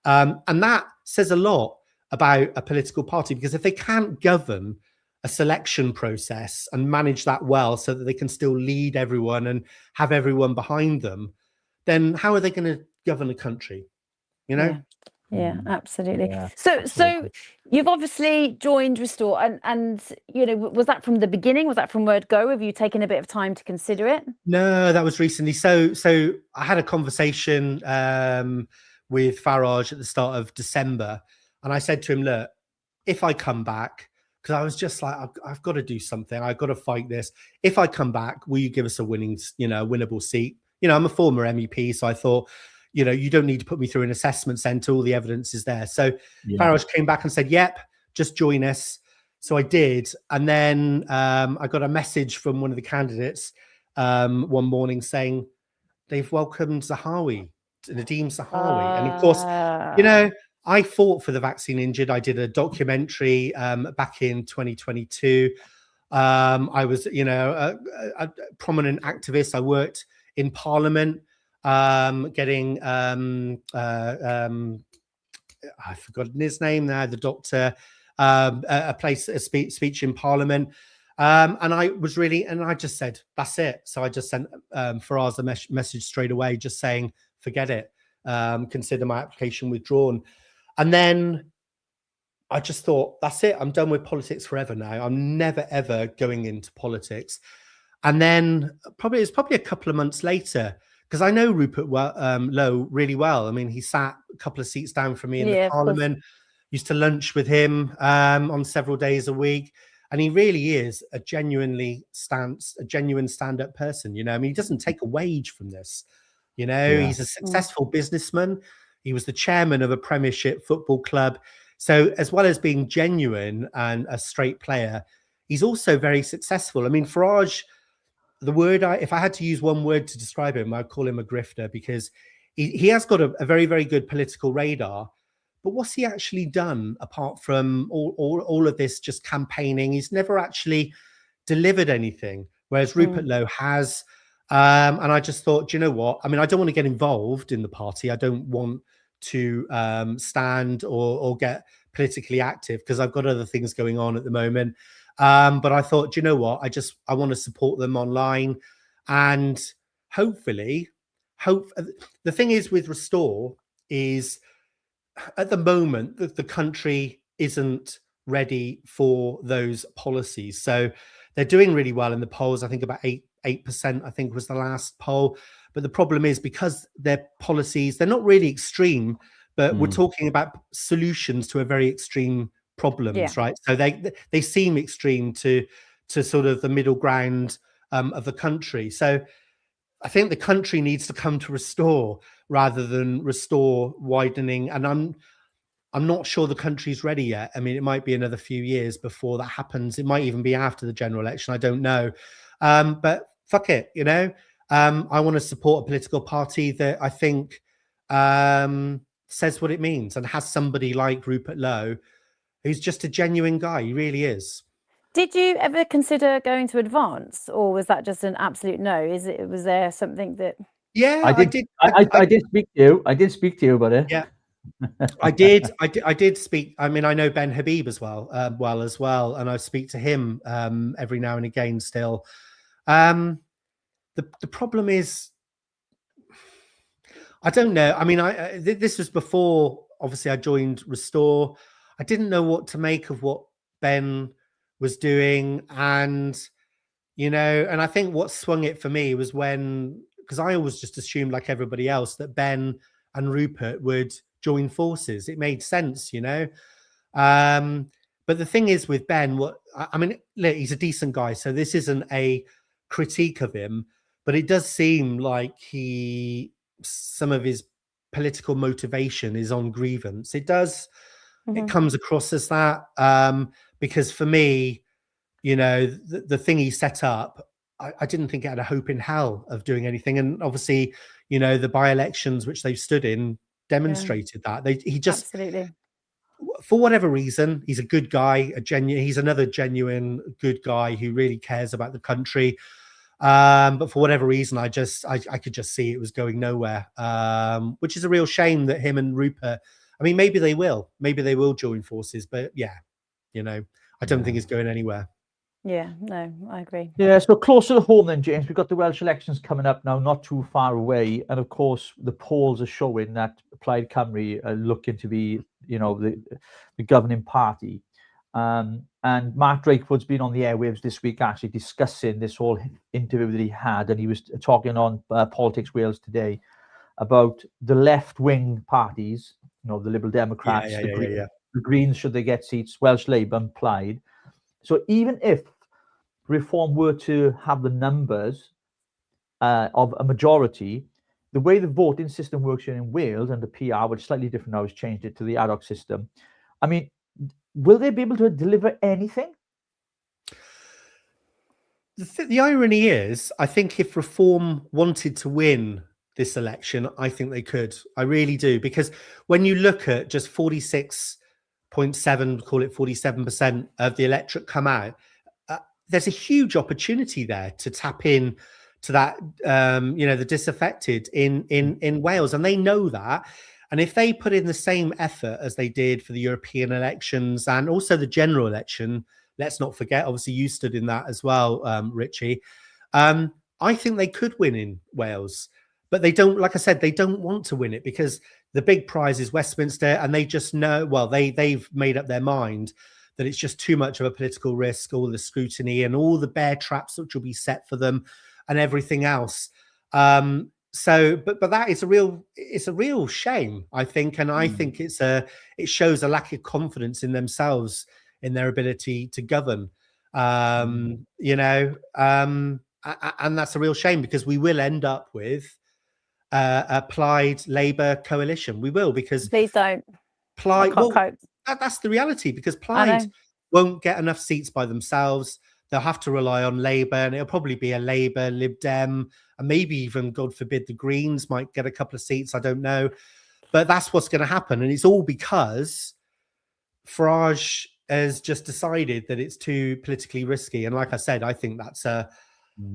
And that says a lot about a political party, because if they can't govern a selection process and manage that well so that they can still lead everyone and have everyone behind them, then how are they going to govern a country? You know? Yeah, absolutely. Yeah, So absolutely. you've obviously joined Restore, and you know, was that from the beginning? Was that from word go? Have you taken a bit of time to consider it? No, that was recently. So I had a conversation with Farage at the start of December, and I said to him, look, if I come back, because I was just like, I've got to do something. I've got to fight this. If I come back, will you give us a winnable seat? You know, I'm a former MEP, so I thought, you know, you don't need to put me through an assessment centre. All the evidence is there. So Farage came back and said, yep, just join us. So I did. And then I got a message from one of the candidates one morning saying they've welcomed Nadeem Zahawi. And of course, you know, I fought for the vaccine injured. I did a documentary back in 2022. I was, you know, a prominent activist. I worked in Parliament, getting I've forgotten his name now, the doctor, a speech in Parliament. And I was really, and I just said, that's it. So I just sent Faraz the message straight away, just saying, forget it. Consider my application withdrawn. And then I just thought, that's it. I'm done with politics forever now. I'm never, ever going into politics. And then it's probably a couple of months later, because I know Rupert Lowe really well. I mean, he sat a couple of seats down from me in the Parliament, used to lunch with him on several days a week. And he really is a genuine stand-up person. You know, I mean, he doesn't take a wage from this. You know, he's a successful businessman. He was the chairman of a Premiership football club. So as well as being genuine and a straight player, he's also very successful. I mean, Farage, if I had to use one word to describe him, I'd call him a grifter, because he has got a very, very good political radar. But what's he actually done apart from all of this just campaigning? He's never actually delivered anything, whereas Rupert Lowe has. And I just thought, do you know what? I mean, I don't want to get involved in the party. I don't want to stand or get politically active because I've got other things going on at the moment. But I thought, do you know what? I want to support them online, and hopefully, the thing is with Restore is, at the moment, the country isn't ready for those policies. So they're doing really well in the polls. I think about 8%, I think was the last poll. But the problem is, because their policies, they're not really extreme, but we're talking about solutions to a very extreme problems, right? So they seem extreme to sort of the middle ground of the country. So I think the country needs to come to Restore rather than Restore widening. And I'm not sure the country's ready yet. I mean, it might be another few years before that happens. It might even be after the general election. I don't know. But fuck it, you know. I want to support a political party that I think says what it means and has somebody like Rupert Lowe, who's just a genuine guy. He really is. Did you ever consider going to Advance, or was that just an absolute no? Was there something that? Yeah, I did. I did speak to you. I did speak to you about it. Yeah, I did speak. I mean, I know Ben Habib as well, and I speak to him every now and again still. The problem is, I don't know. I mean, this was before, obviously, I joined Restore. I didn't know what to make of what Ben was doing, and you know, and I think what swung it for me was because I always just assumed, like everybody else, that Ben and Rupert would join forces. It made sense, you know. But the thing is with Ben, I mean, look, he's a decent guy, so this isn't a critique of him, but it does seem like some of his political motivation is on grievance. It does. It comes across as that, because for me, you know, the thing he set up, I didn't think it had a hope in hell of doing anything. And obviously, you know, the by-elections which they've stood in demonstrated that. He just, absolutely, for whatever reason, he's a good guy, he's another genuine good guy who really cares about the country. But for whatever reason, I could just see it was going nowhere, which is a real shame that him and Rupert, I mean, maybe they will join forces, but yeah, you know, I don't think it's going anywhere. Yeah, no, I agree. Yeah, so closer to home then, James, we've got the Welsh elections coming up now, not too far away. And of course, the polls are showing that Plaid Cymru are looking to be, the governing party. And Mark Drakeford's been on the airwaves this week actually discussing this whole interview that he had. And he was talking on Politics Wales today about the left-wing parties, the Liberal Democrats, the Greens, should they get seats, Welsh Labour and Plaid. So even if Reform were to have the numbers of a majority, the way the voting system works here in Wales and the PR, which is slightly different now, has changed it to the ad hoc system. I mean, will they be able to deliver anything? The irony is, I think if Reform wanted to win this election, I think they could. I really do. Because when you look at just 46.7, call it 47% of the electorate come out, there's a huge opportunity there to tap in to that, the disaffected in Wales. And they know that. And if they put in the same effort as they did for the European elections and also the general election, let's not forget, obviously you stood in that as well, Richie. I think they could win in Wales, but they don't, like I said, they don't want to win it because the big prize is Westminster and they just know, well, they've made up their mind that it's just too much of a political risk, all the scrutiny and all the bear traps which will be set for them and everything else. But that is it's a real shame, I think. And I think it shows a lack of confidence in themselves, in their ability to govern, and that's a real shame because we will end up with a Plaid Labour coalition. We will, because please don't. Plaid, I can't cope. That's the reality, because Plaid won't get enough seats by themselves. They'll have to rely on Labour, and it'll probably be a Labour, Lib Dem, and maybe even, God forbid, the Greens might get a couple of seats. I don't know. But that's what's going to happen. And it's all because Farage has just decided that it's too politically risky. And like I said, I think that's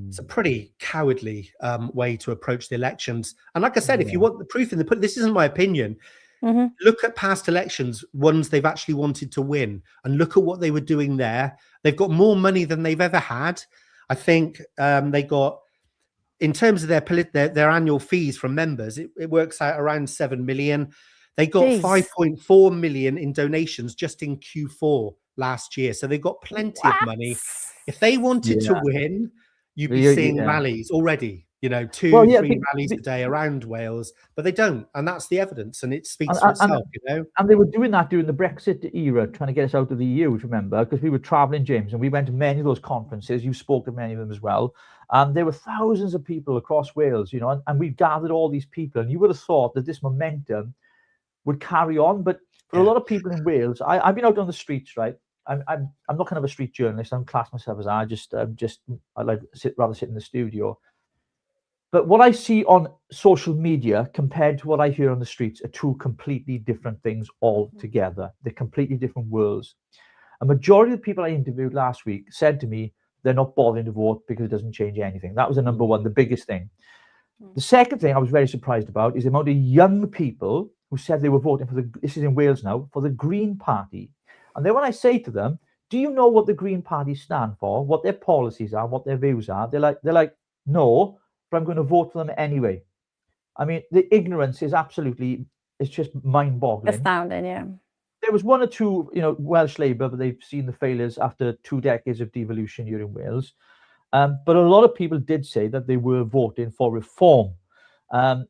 it's a pretty cowardly way to approach the elections. And like I said, if you want the proof in the pudding, this isn't my opinion. Look at past elections, ones they've actually wanted to win, and look at what they were doing there. They've got more money than they've ever had. I think they got, in terms of their annual fees from members, it works out around 7 million. They got 5.4 million in donations just in Q4 last year. So they've got plenty of money. If they wanted to win, you'd be seeing rallies already. 2-3 rallies a day around Wales, but they don't, and that's the evidence, and it speaks for itself. And they were doing that during the Brexit era, trying to get us out of the EU, if you remember, because we were traveling, James, and we went to many of those conferences. You spoke at many of them as well, and there were thousands of people across Wales, and we gathered all these people, and you would have thought that this momentum would carry on, but for a lot of people in Wales, I've been out on the streets, right? I'm not kind of a street journalist. I don't class myself as I like rather sit in the studio. But what I see on social media compared to what I hear on the streets are two completely different things altogether. They're completely different worlds. A majority of the people I interviewed last week said to me they're not bothering to vote because it doesn't change anything. That was the number one, the biggest thing. The second thing I was very surprised about is the amount of young people who said they were voting for this is in Wales now, for the Green Party. And then when I say to them, do you know what the Green Party stand for, what their policies are, what their views are? They're like, no, but I'm going to vote for them anyway. I mean, the ignorance is absolutely, it's just mind-boggling. Astounding, yeah. There was one or two, Welsh Labour, but they've seen the failures after 2 decades of devolution here in Wales. But a lot of people did say that they were voting for reform,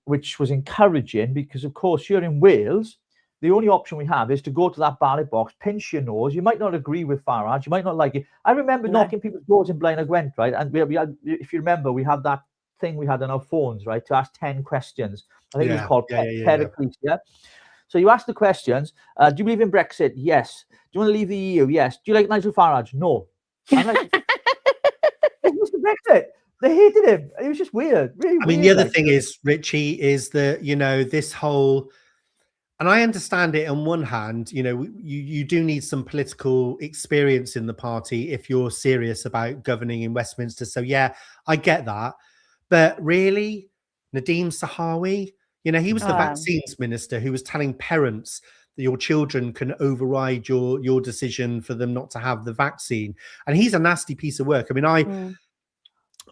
which was encouraging because, of course, here in Wales, the only option we have is to go to that ballot box, pinch your nose. You might not agree with Farage. You might not like it. I remember knocking people's doors in Blaenau Gwent, right? And we had, if you remember, we had that thing we had on our phones, right, to ask 10 questions. I think it was called Pericles, So you ask the questions. Do you believe in Brexit? Yes. Do you want to leave the EU? Yes. Do you like Nigel Farage? No. I'm like, Mr. Brexit. They hated him. It was just weird. Really weird. I mean, the other thing is, Richie, is that, this whole, and I understand it on one hand, you do need some political experience in the party if you're serious about governing in Westminster. So, yeah, I get that. But really, Nadeem Sahawi, he was the vaccines minister who was telling parents your children can override your decision for them not to have the vaccine. And he's a nasty piece of work. I mean,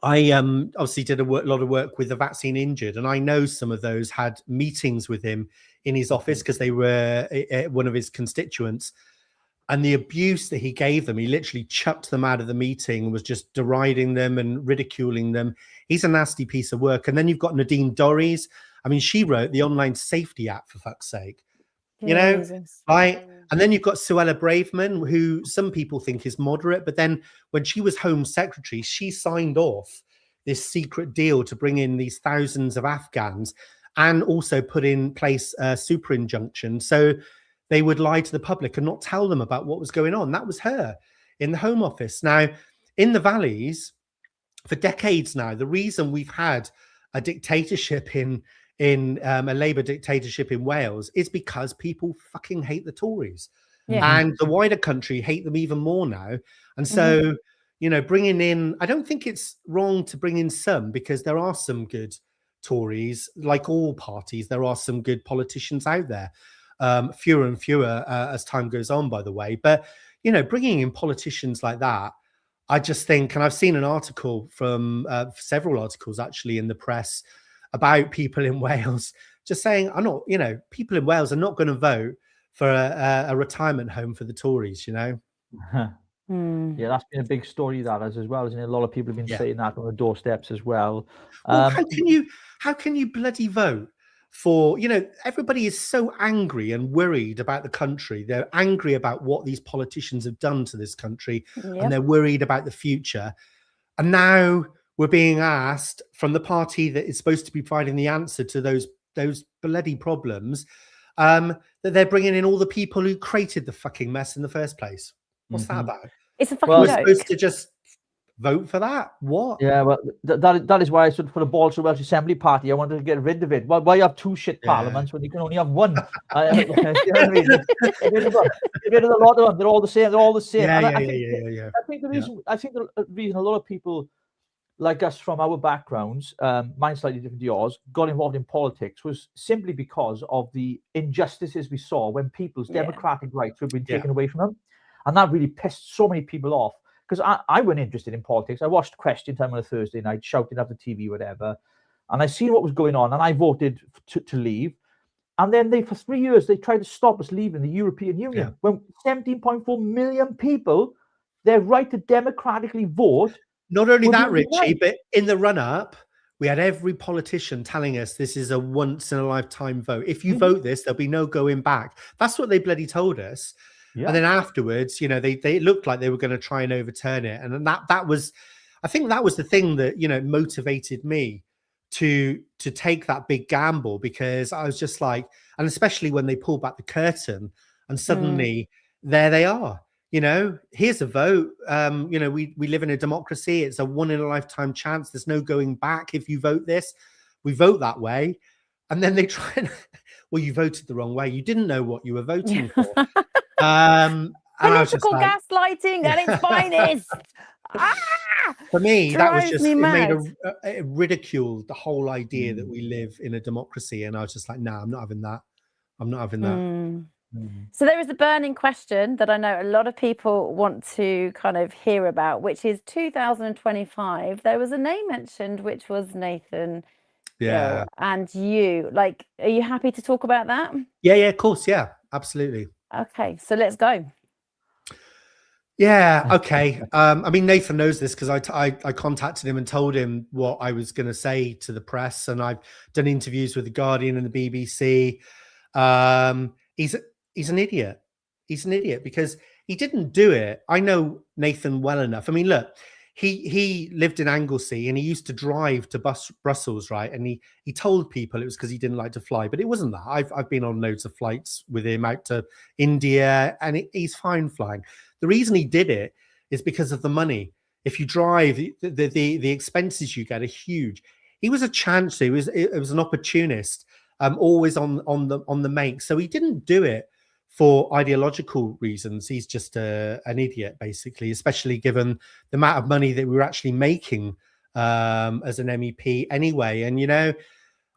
I obviously did a lot of work with the vaccine injured, and I know some of those had meetings with him in his office because they were one of his constituents. And the abuse that he gave them, he literally chucked them out of the meeting and was just deriding them and ridiculing them. He's a nasty piece of work. And then you've got Nadine Dorries. I mean, she wrote the Online Safety Act, for fuck's sake. You know, right? And then you've got Suella Braverman, who some people think is moderate, but then when she was Home Secretary, she signed off this secret deal to bring in these thousands of Afghans and also put in place a super injunction. So they would lie to the public and not tell them about what was going on. That was her in the Home Office. Now, in the valleys, for decades now, the reason we've had a dictatorship in a Labour dictatorship in Wales is because people fucking hate the Tories. And the wider country hate them even more now. And so, you know, bringing in, I don't think it's wrong to bring in some, because there are some good Tories, like all parties. There are some good politicians out there. Fewer and fewer as time goes on, by the way. But, you know, bringing in politicians like that, I just think, and I've seen an article from several articles actually in the press about people in Wales just saying, I'm not, you know, people in Wales are not going to vote for a retirement home for the Tories, you know. Yeah, that's been a big story, that as well, isn't it? A lot of people have been saying that on the doorsteps as well. Well, how can you bloody vote for, you know, everybody is so angry and worried about the country. They're angry about what these politicians have done to this country, and they're worried about the future. And now we're being asked from the party that is supposed to be providing the answer to those bloody problems, that they're bringing in all the people who created the fucking mess in the first place. What's that about? It's a fucking joke. We're supposed to just vote for that? What? Yeah, well, that is why I stood for the Balls of Welsh Assembly Party. I wanted to get rid of it. Why have two shit parliaments when you can only have one? You know what I mean? Get rid of a lot of them. They're all the same. I think the reason a lot of people like us from our backgrounds, mine slightly different to yours, got involved in politics was simply because of the injustices we saw when people's democratic rights were being taken away from them. And that really pissed so many people off. Because I wasn't interested in politics. I watched Question Time on a Thursday night, shouting at the TV, whatever. And I seen what was going on, and I voted to leave. And then for 3 years, they tried to stop us leaving the European Union. When 17.4 million people, their right to democratically vote. Not only that, Richie, but in the run-up, we had every politician telling us this is a once-in-a-lifetime vote. If you vote this, there'll be no going back. That's what they bloody told us. And then afterwards, you know, they looked like they were going to try and overturn it. And that was, I think that was the thing that, you know, motivated me to take that big gamble, because I was just like, and especially when they pulled back the curtain and suddenly there they are, you know, here's a vote. You know, we live in a democracy. It's a one in a lifetime chance. There's no going back. If you vote this, we vote that way. And then they try and, well, you voted the wrong way. You didn't know what you were voting for. Political gaslighting at its finest. For me, that was just, it made it ridiculed the whole idea that we live in a democracy. And I was just like, nah, I'm not having that. I'm not having that. So there is a burning question that I know a lot of people want to kind of hear about, which is 2025. There was a name mentioned, which was Nathan Gill, and you. Like, are you happy to talk about that? Yeah, of course. Yeah, absolutely. Okay, so let's go. Yeah, okay. I mean, Nathan knows this because I contacted him and told him what I was going to say to the press, and I've done interviews with the Guardian and the BBC. He's an idiot. He's an idiot because he didn't do it. I know Nathan well enough. I mean, look, he lived in Anglesey and he used to drive to Brussels, right? And he told people it was because he didn't like to fly, but it wasn't that. I've been on loads of flights with him out to India, and he's fine flying. The reason he did it is because of the money. If you drive, the expenses you get are huge. He was a chancer. It was an opportunist, always on the make. So he didn't do it for ideological reasons. He's just an idiot, basically, especially given the amount of money that we were actually making as an MEP anyway. And, you know,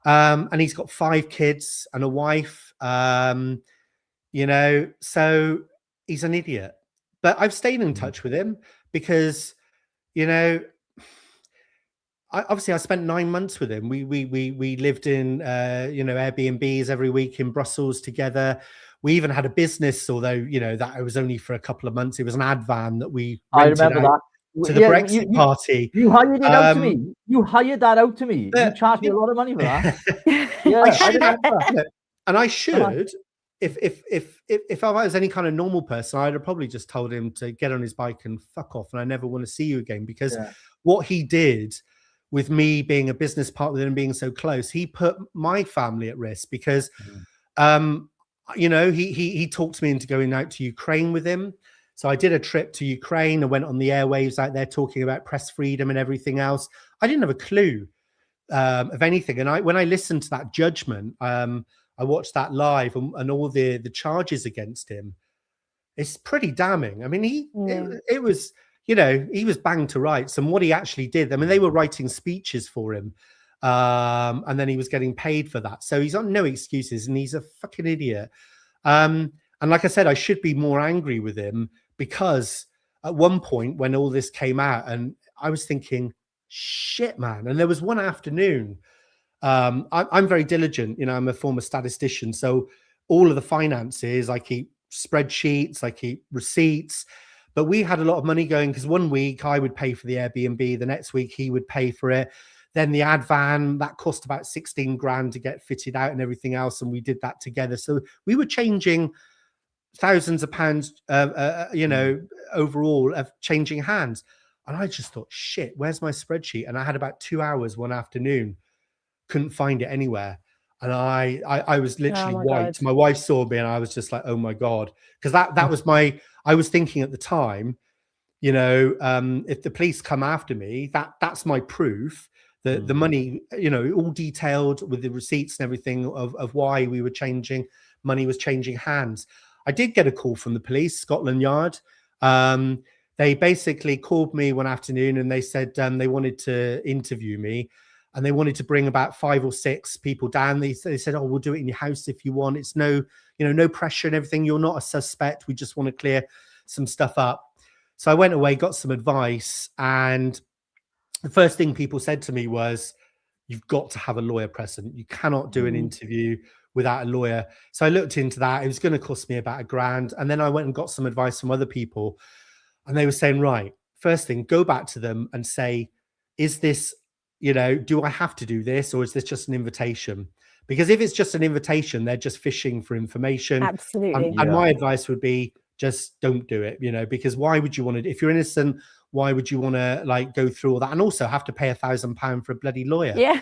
and he's got 5 kids and a wife. you know, so he's an idiot. But I've stayed in touch with him because, you know, I spent 9 months with him. We lived in you know, Airbnbs every week in Brussels together. We even had a business, although, you know, that it was only for a couple of months. It was an ad van that we rented out to the Brexit Party. You hired it out to me. You hired that out to me. You charged me a lot of money for that. Yeah, I remember. And I should, if I was any kind of normal person, I'd have probably just told him to get on his bike and fuck off, and I never want to see you again. Because what he did with me being a business partner with him, being so close, he put my family at risk because, you know, he talked me into going out to Ukraine with him. So I did a trip to Ukraine and went on the airwaves out there talking about press freedom and everything else. I didn't have a clue of anything. And when I listened to that judgment, I watched that live and all the charges against him. It's pretty damning. I mean, it was, you know, he was banged to rights, and what he actually did. I mean, they were writing speeches for him, and then he was getting paid for that. So he's on no excuses, and he's a fucking idiot. And like I said, I should be more angry with him because at one point when all this came out, and I was thinking, shit, man. And there was one afternoon. I'm very diligent, you know, I'm a former statistician. So all of the finances, I keep spreadsheets, I keep receipts, but we had a lot of money going because one week I would pay for the Airbnb, the next week he would pay for it. Then the ad van, that cost about 16 grand to get fitted out and everything else. And we did that together. So we were changing thousands of pounds, you know, overall of changing hands. And I just thought, shit, where's my spreadsheet? And I had about 2 hours one afternoon, couldn't find it anywhere. And I was literally white. God. My wife saw me and I was just like, oh my God. Because that was I was thinking at the time, you know, if the police come after me, that's my proof that the money, you know, all detailed with the receipts and everything of why we were changing, money was changing hands. I did get a call from the police, Scotland Yard. They basically called me one afternoon and they said they wanted to interview me. And they wanted to bring about 5 or 6 people down. They said, oh, we'll do it in your house if you want. It's no, you know, no pressure and everything. You're not a suspect. We just want to clear some stuff up. So I went away, got some advice. And the first thing people said to me was, you've got to have a lawyer present. You cannot do an interview without a lawyer. So I looked into that. It was going to cost me about £1,000. And then I went and got some advice from other people. And they were saying, right, first thing, go back to them and say, is this, you know, do I have to do this, or is this just an invitation? Because if it's just an invitation, they're just fishing for information. Absolutely. And my advice would be just don't do it, you know, because why would you want to, if you're innocent, why would you want to like go through all that and also have to pay £1,000 for a bloody lawyer? Yeah.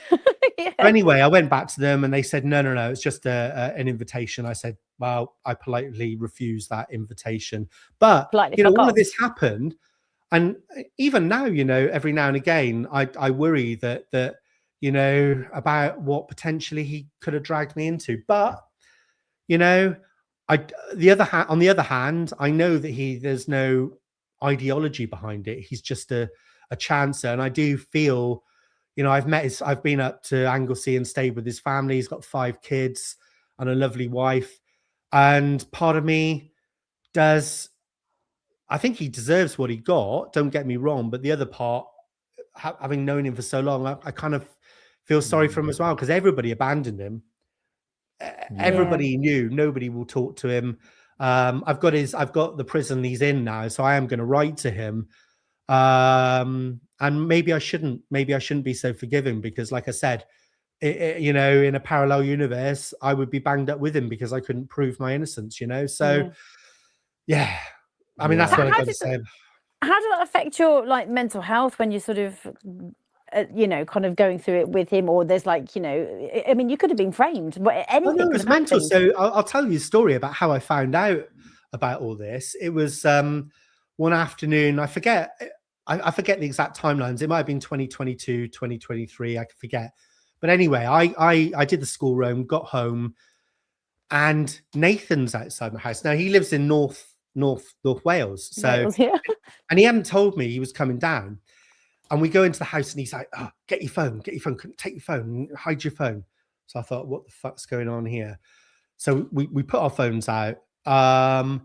Yeah. So anyway, I went back to them and they said, no, it's just an invitation. I said, well, I politely refused that invitation. But, you know, all of this happened. And even now, you know, every now and again, I worry that, you know, about what potentially he could have dragged me into. But, you know, on the other hand, I know that there's no ideology behind it. He's just a chancer. And I do feel, you know, I've been up to Anglesey and stayed with his family. He's got 5 kids and a lovely wife. And part of me I think he deserves what he got, don't get me wrong, but the other part, having known him for so long, I kind of feel sorry for him as well, because everybody abandoned him. Everybody knew, nobody will talk to him. I've got the prison he's in now, so I am going to write to him. And maybe I shouldn't be so forgiving, because like I said, you know, in a parallel universe, I would be banged up with him because I couldn't prove my innocence, you know? So yeah. I mean, that's what I've got to say. How did that affect your like mental health when you sort of, you know, kind of going through it with him? Or there's like, you know, I mean, you could have been framed, but anything. No, it was mental. So I'll tell you a story about how I found out about all this. It was one afternoon. I forget the exact timelines. It might have been 2022, 2023. I can forget. But anyway, I did the school run, got home, and Nathan's outside my house. Now he lives in North Wales. So, and he hadn't told me he was coming down. And we go into the house and he's like, oh, get your phone, take your phone, hide your phone. So I thought, what the fuck's going on here? So we put our phones out And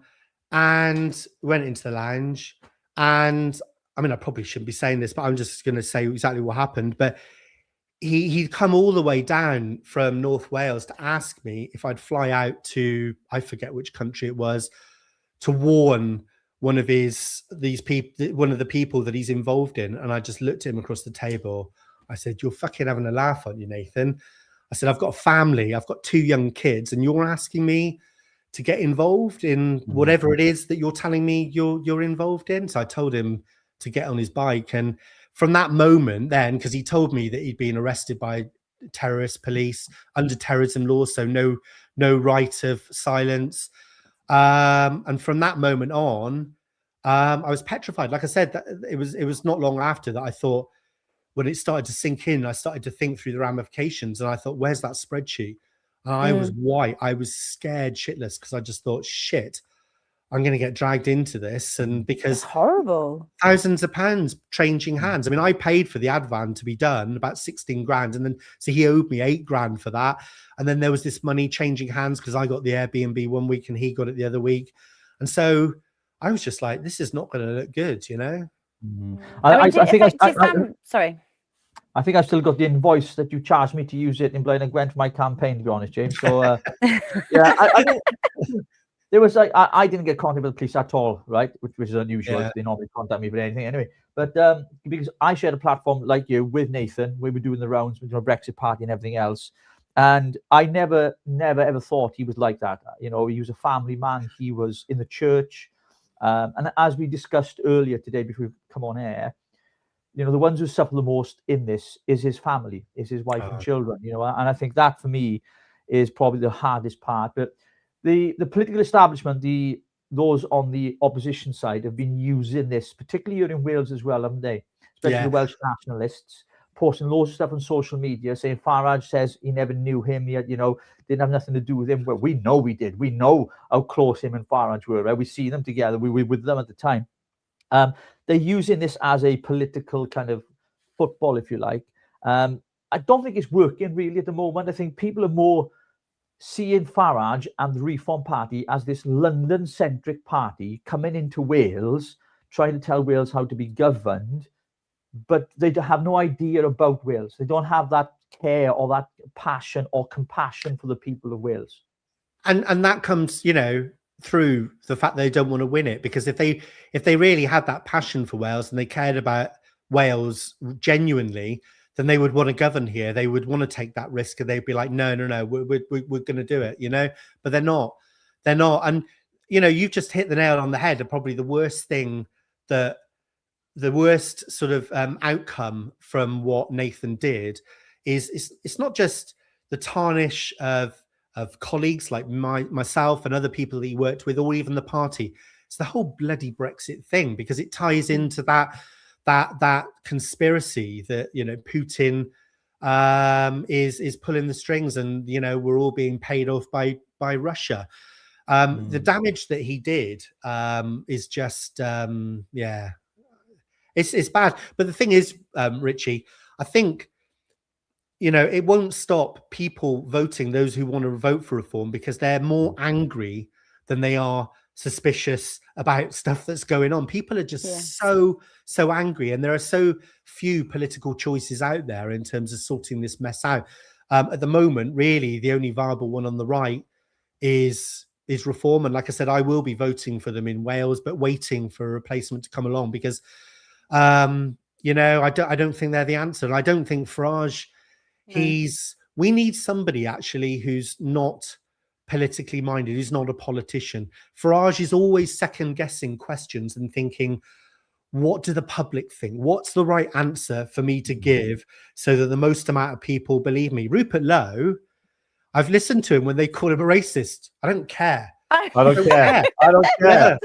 went into the lounge. And I mean, I probably shouldn't be saying this, but I'm just going to say exactly what happened. But he'd come all the way down from North Wales to ask me if I'd fly out to, I forget which country it was, to warn one of one of the people that he's involved in. And I just looked at him across the table. I said, "You're fucking having a laugh, aren't you, Nathan?" I said, "I've got a family. I've got 2 young kids, and you're asking me to get involved in whatever it is that you're telling me you're involved in." So I told him to get on his bike. And from that moment then, because he told me that he'd been arrested by terrorist police under terrorism law, so no right of silence. And from that moment on, I was petrified. Like I said, that it was not long after that I thought, when it started to sink in, I started to think through the ramifications, and I thought, where's that spreadsheet? And I was white. I was scared shitless, because I just thought, shit, I'm going to get dragged into this. And because It's horrible. thousands of pounds changing hands. I mean, I paid for the ad van to be done, about 16 grand. And then, so he owed me 8 grand for that. And then there was this money changing hands, because I got the Airbnb one week and he got it the other week. And so I was just like, this is not going to look good, you know? I think sorry. I think I've still got the invoice that you charged me to use it in Blaine and Gwent for my campaign, to be honest, James. So, yeah, I think there was like, I didn't get contacted with the police at all, right? Which is unusual. Yeah. They normally contact me for anything anyway. But because I shared a platform like you with Nathan, we were doing the rounds with the Brexit Party and everything else. And I never ever thought he was like that. You know, he was a family man. He was in the church. And as we discussed earlier today, before we come on air, you know, the ones who suffer the most in this is his family, is his wife and children, you know, and I think that for me is probably the hardest part. But the political establishment, those on the opposition side have been using this, particularly here in Wales as well, haven't they? Especially the Welsh nationalists, posting loads of stuff on social media saying Farage says he never knew him, yet, you know, didn't have nothing to do with him. Well, we know we did. We know how close him and Farage were, right? We see them together. We were with them at the time. They're using this as a political kind of football, if you like. I don't think it's working really at the moment. I think people are more seeing Farage and the Reform Party as this London-centric party coming into Wales, trying to tell Wales how to be governed, but they have no idea about Wales. They don't have that care or that passion or compassion for the people of Wales. And that comes, you know, through the fact they don't want to win it, because if they really had that passion for Wales and they cared about Wales genuinely, then they would want to govern here. They would want to take that risk, and they'd be like, no, we're going to do it, you know. But they're not. And you know, you've just hit the nail on the head. And probably the worst thing, the worst sort of outcome from what Nathan did is it's not just the tarnish of colleagues like myself and other people that he worked with, or even the party. It's the whole bloody Brexit thing, because it ties into that conspiracy that, you know, Putin is pulling the strings, and, you know, we're all being paid off by Russia. The damage that he did is just it's bad. But the thing is, Richie, I think, you know, it won't stop people voting, those who want to vote for reform, because they're more angry than they are suspicious about stuff that's going on. People are just so angry, and there are so few political choices out there in terms of sorting this mess out. At the moment, really, the only viable one on the right is reform. And like I said, I will be voting for them in Wales, but waiting for a replacement to come along, because you know, I don't think they're the answer. And I don't think Farage, we need somebody actually who's not politically minded, who's not a politician. Farage is always second guessing questions and thinking, what do the public think? What's the right answer for me to give so that the most amount of people believe me? Rupert Lowe, I've listened to him when they call him a racist. I don't care. I don't care. I don't care.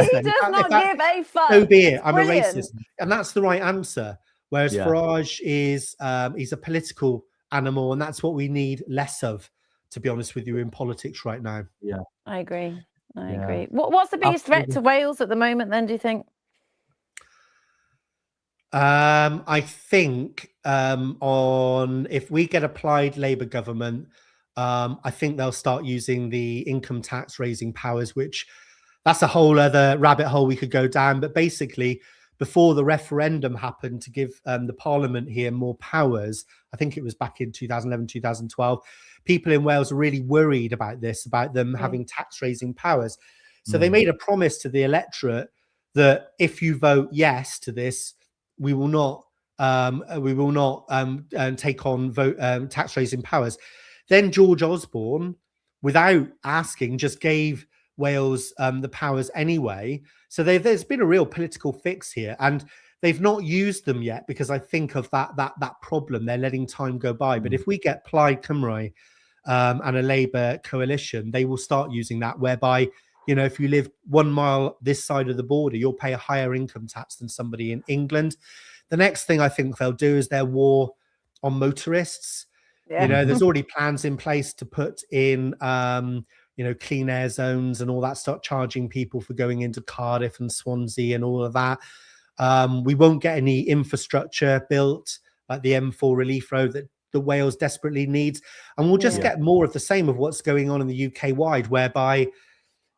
He does not give a fuck. So be it. I'm brilliant. a racist. And that's the right answer. Whereas Farage is he's a political animal, and that's what we need less of, to be honest with you, in politics right now. Yeah, I agree. I agree. What's the biggest threat to Wales at the moment then, do you think? I think if we get a Plaid Labour government, I think they'll start using the income tax raising powers, which that's a whole other rabbit hole we could go down. But basically, before the referendum happened to give the parliament here more powers, I think it was back in 2011, 2012, people in Wales were really worried about this, about them having tax raising powers. So they made a promise to the electorate that if you vote yes to this, we will not take on tax raising powers. Then George Osborne, without asking, just gave Wales the powers anyway. So there's been a real political fix here, and they've not used them yet because I think of that problem. They're letting time go by. But if we get Plaid Cymru and a Labour coalition, they will start using that, whereby, you know, if you live 1 mile this side of the border, you'll pay a higher income tax than somebody in England. The next thing I think they'll do is their war on motorists. You know, there's already plans in place to put in, you know, clean air zones and all that, start charging people for going into Cardiff and Swansea and all of that. We won't get any infrastructure built like the M4 relief road that Wales desperately needs. And we'll just get more of the same of what's going on in the UK wide, whereby,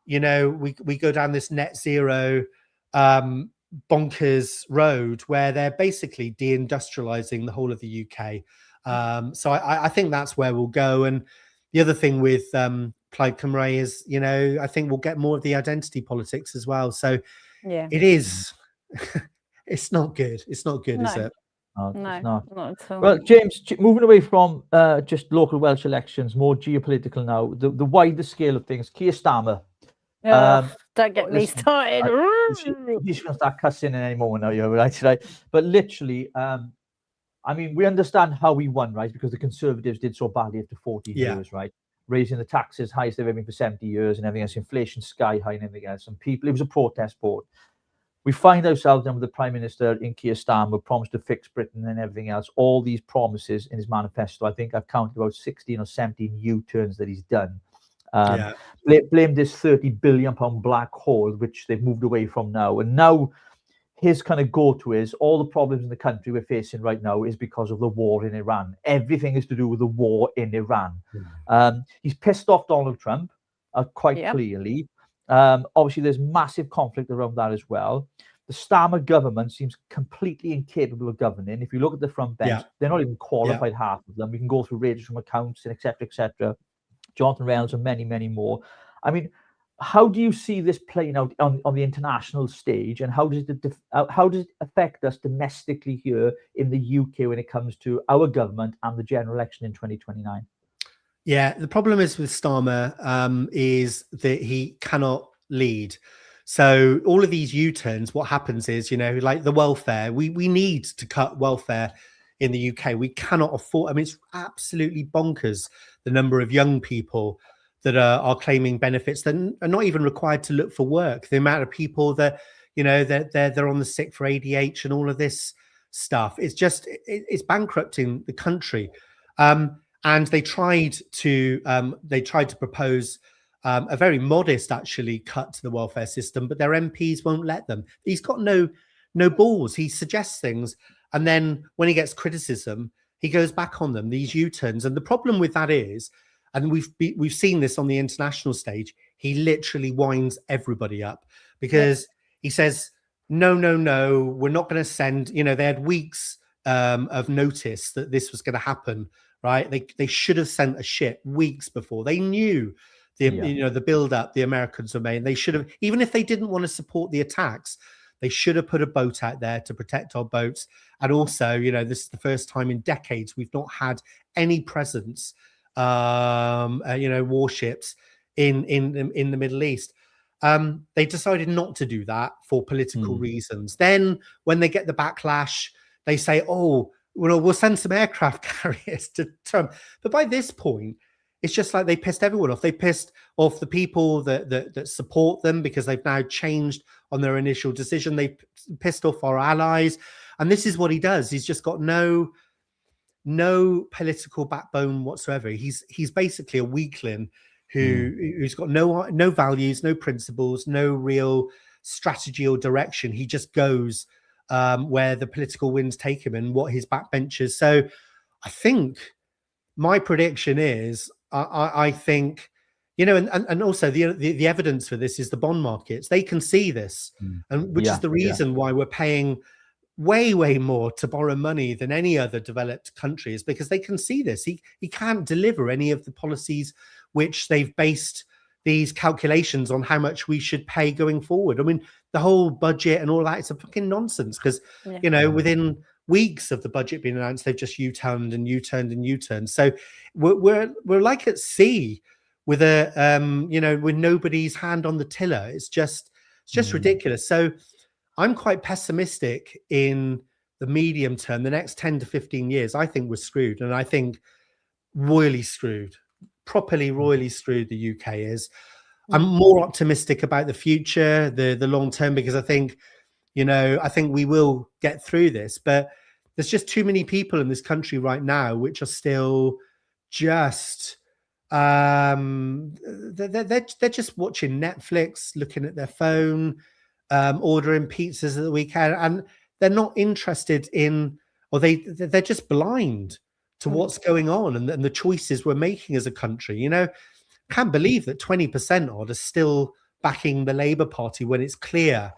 you know, we go down this net zero bonkers road where they're basically deindustrializing the whole of the UK. So I think that's where we'll go. And the other thing with Plaid Cymru is, you know, I think we'll get more of the identity politics as well. So it is, it's not good. It's not good, is it? No, it's not at all. Well, James, moving away from just local Welsh elections, more geopolitical now, the wider scale of things, Keir Starmer. Don't get me started. He's going to start cussing in any moment now, you're right? But literally, I mean, we understand how he won, right? Because the Conservatives did so badly after 14 years, right? Raising the taxes highest they've ever been for 70 years and everything else, inflation sky high and everything else. And people, it was a protest vote. We find ourselves then with the Prime Minister in Keir Starmer promised to fix Britain and everything else. All these promises in his manifesto. I think I've counted about 16 or 17 U-turns that he's done. Blamed this £30 billion black hole, which they've moved away from now. And now his kind of go-to is all the problems in the country we're facing right now is because of the war in Iran. Everything is to do with the war in Iran. He's pissed off Donald Trump quite clearly. Obviously, there's massive conflict around that as well. The Starmer government seems completely incapable of governing. If you look at the front bench, they're not even qualified, half of them. We can go through ranges from accounts and etc., etc. Jonathan Reynolds and many, many more. I mean, how do you see this playing out on the international stage, and how does it affect us domestically here in the UK when it comes to our government and the general election in 2029? Yeah, the problem is with Starmer is that he cannot lead. So all of these U-turns, what happens is, you know, like the welfare, we need to cut welfare in the UK. We cannot afford, I mean, it's absolutely bonkers, the number of young people that are claiming benefits that are not even required to look for work. The amount of people that, you know, they're on the sick for ADH and all of this stuff. It's just, it's bankrupting the country. And they tried to propose a very modest, actually, cut to the welfare system, but their MPs won't let them. He's got no balls. He suggests things, and then when he gets criticism, he goes back on them. These U-turns, and the problem with that is, and we've seen this on the international stage, he literally winds everybody up because he says, no, we're not going to send. You know, they had weeks of notice that this was going to happen. Right, they should have sent a ship weeks before. They knew the build up the Americans were made. They should have, even if they didn't want to support the attacks, they should have put a boat out there to protect our boats. And also, you know, this is the first time in decades we've not had any presence, you know, warships in the Middle East. They decided not to do that for political reasons. Then when they get the backlash, they say, oh, well, we'll send some aircraft carriers to Trump. But by this point, it's just like they pissed everyone off. They pissed off the people that support them because they've now changed on their initial decision. They pissed off our allies. And this is what he does. He's just got no political backbone whatsoever. He's basically a weakling who's got no values, no principles, no real strategy or direction. He just goes where the political winds take him and what his backbenchers. So I think my prediction is I think, you know, and also the evidence for this is the bond markets. They can see this, and which is the reason why we're paying way more to borrow money than any other developed country, is because they can see this. He can't deliver any of the policies which they've based these calculations on how much we should pay going forward. I mean, the whole budget and all that, it's a fucking nonsense, because you know, within weeks of the budget being announced, they've just U-turned and U-turned and U-turned. So we're like at sea with a you know, with nobody's hand on the tiller. It's just ridiculous. So I'm quite pessimistic in the medium term. The next 10 to 15 years, I think we're screwed, and I think royally screwed, properly royally screwed the UK is. I'm more optimistic about the future, the long term, because I think, you know, I think we will get through this. But there's just too many people in this country right now which are still just they're just watching Netflix, looking at their phone, ordering pizzas at the weekend, and they're not interested in, or they're just blind to what's going on and the choices we're making as a country. You know, can't believe that 20% odd are still backing the Labour Party when it's clear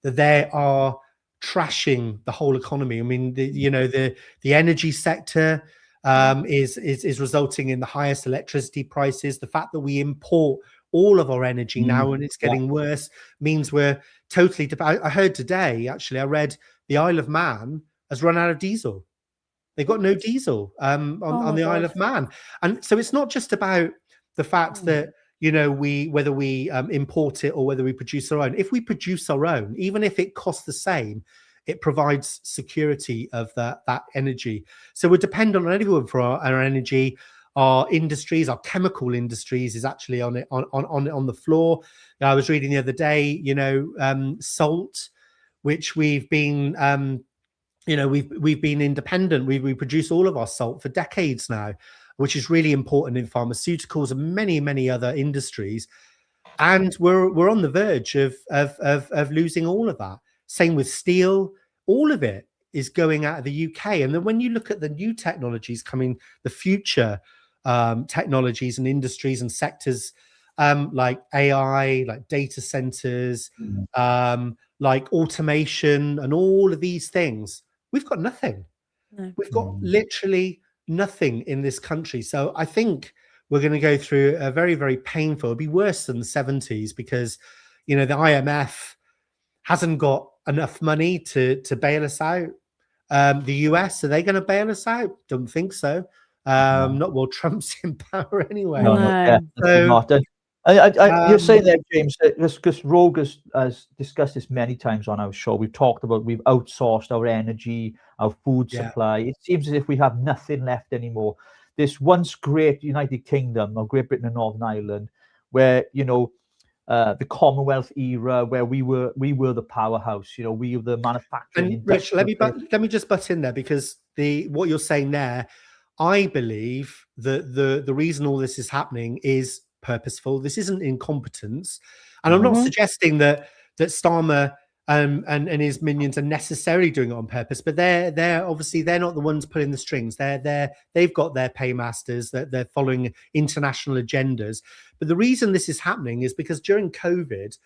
that they are trashing the whole economy. I mean, the energy sector is resulting in the highest electricity prices. The fact that we import all of our energy now, and it's getting worse, means we're totally. I heard today, actually, I read the Isle of Man has run out of diesel. They've got no diesel on the Isle of Man, and so it's not just about the fact that, you know, whether we import it or whether we produce our own. If we produce our own, even if it costs the same, it provides security of that energy. So we're dependent on anyone for our energy. Our industries, our chemical industries, is actually on the floor. I was reading the other day, you know, salt, which we've been, you know, we've been independent. We produce all of our salt for decades now, which is really important in pharmaceuticals and many other industries. And we're on the verge of losing all of that. Same with steel. All of it is going out of the UK. And then when you look at the new technologies coming, the future technologies and industries and sectors, like AI, like data centers, like automation and all of these things, we've got nothing. We've got literally nothing in this country. So I think we're going to go through a very painful, it'll be worse than the 70s, because, you know, the IMF hasn't got enough money to bail us out. The US, are they going to bail us out? Don't think so. Not while Trump's in power anyway. You're saying that, James, because Rogue has discussed this many times on our show. We've talked about, we've outsourced our energy, our food supply. It seems as if we have nothing left anymore. This once great United Kingdom, or Great Britain and Northern Ireland, where, you know, the Commonwealth era, where we were the powerhouse, you know, we were the manufacturing. And Rich, let me just butt in there, because what you're saying there, I believe that the reason all this is happening is purposeful. This isn't incompetence, and I'm not suggesting that Starmer and his minions are necessarily doing it on purpose, but they're obviously, they're not the ones pulling the strings. They've got their paymasters, that they're following international agendas. But the reason this is happening is because during COVID,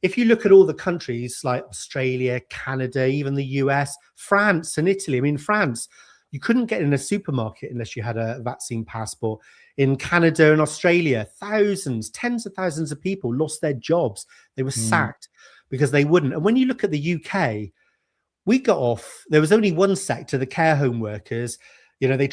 if you look at all the countries like Australia, Canada, even the US, France and Italy. I mean, France, you couldn't get in a supermarket unless you had a vaccine passport. In Canada and Australia, thousands, tens of thousands of people lost their jobs. They were sacked because they wouldn't. And when you look at the UK, we got off. There was only one sector, the care home workers. You know, they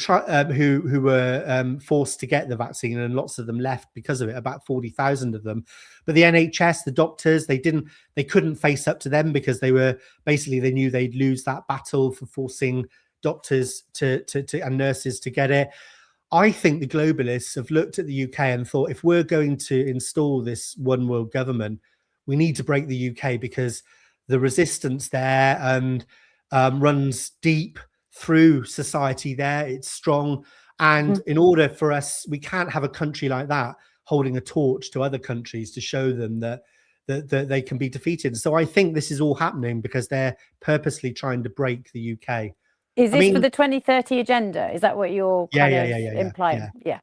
who were forced to get the vaccine, and lots of them left because of it. About 40,000 of them. But the NHS, the doctors, they couldn't face up to them, because they knew they'd lose that battle for forcing doctors and nurses to get it. I think the globalists have looked at the UK and thought, if we're going to install this one world government, we need to break the UK, because the resistance there and runs deep through society there. It's strong. And in order for us, we can't have a country like that holding a torch to other countries to show them that they can be defeated. So I think this is all happening because they're purposely trying to break the UK. Is this for the 2030 agenda? Is that what you're kind of implying? Yeah.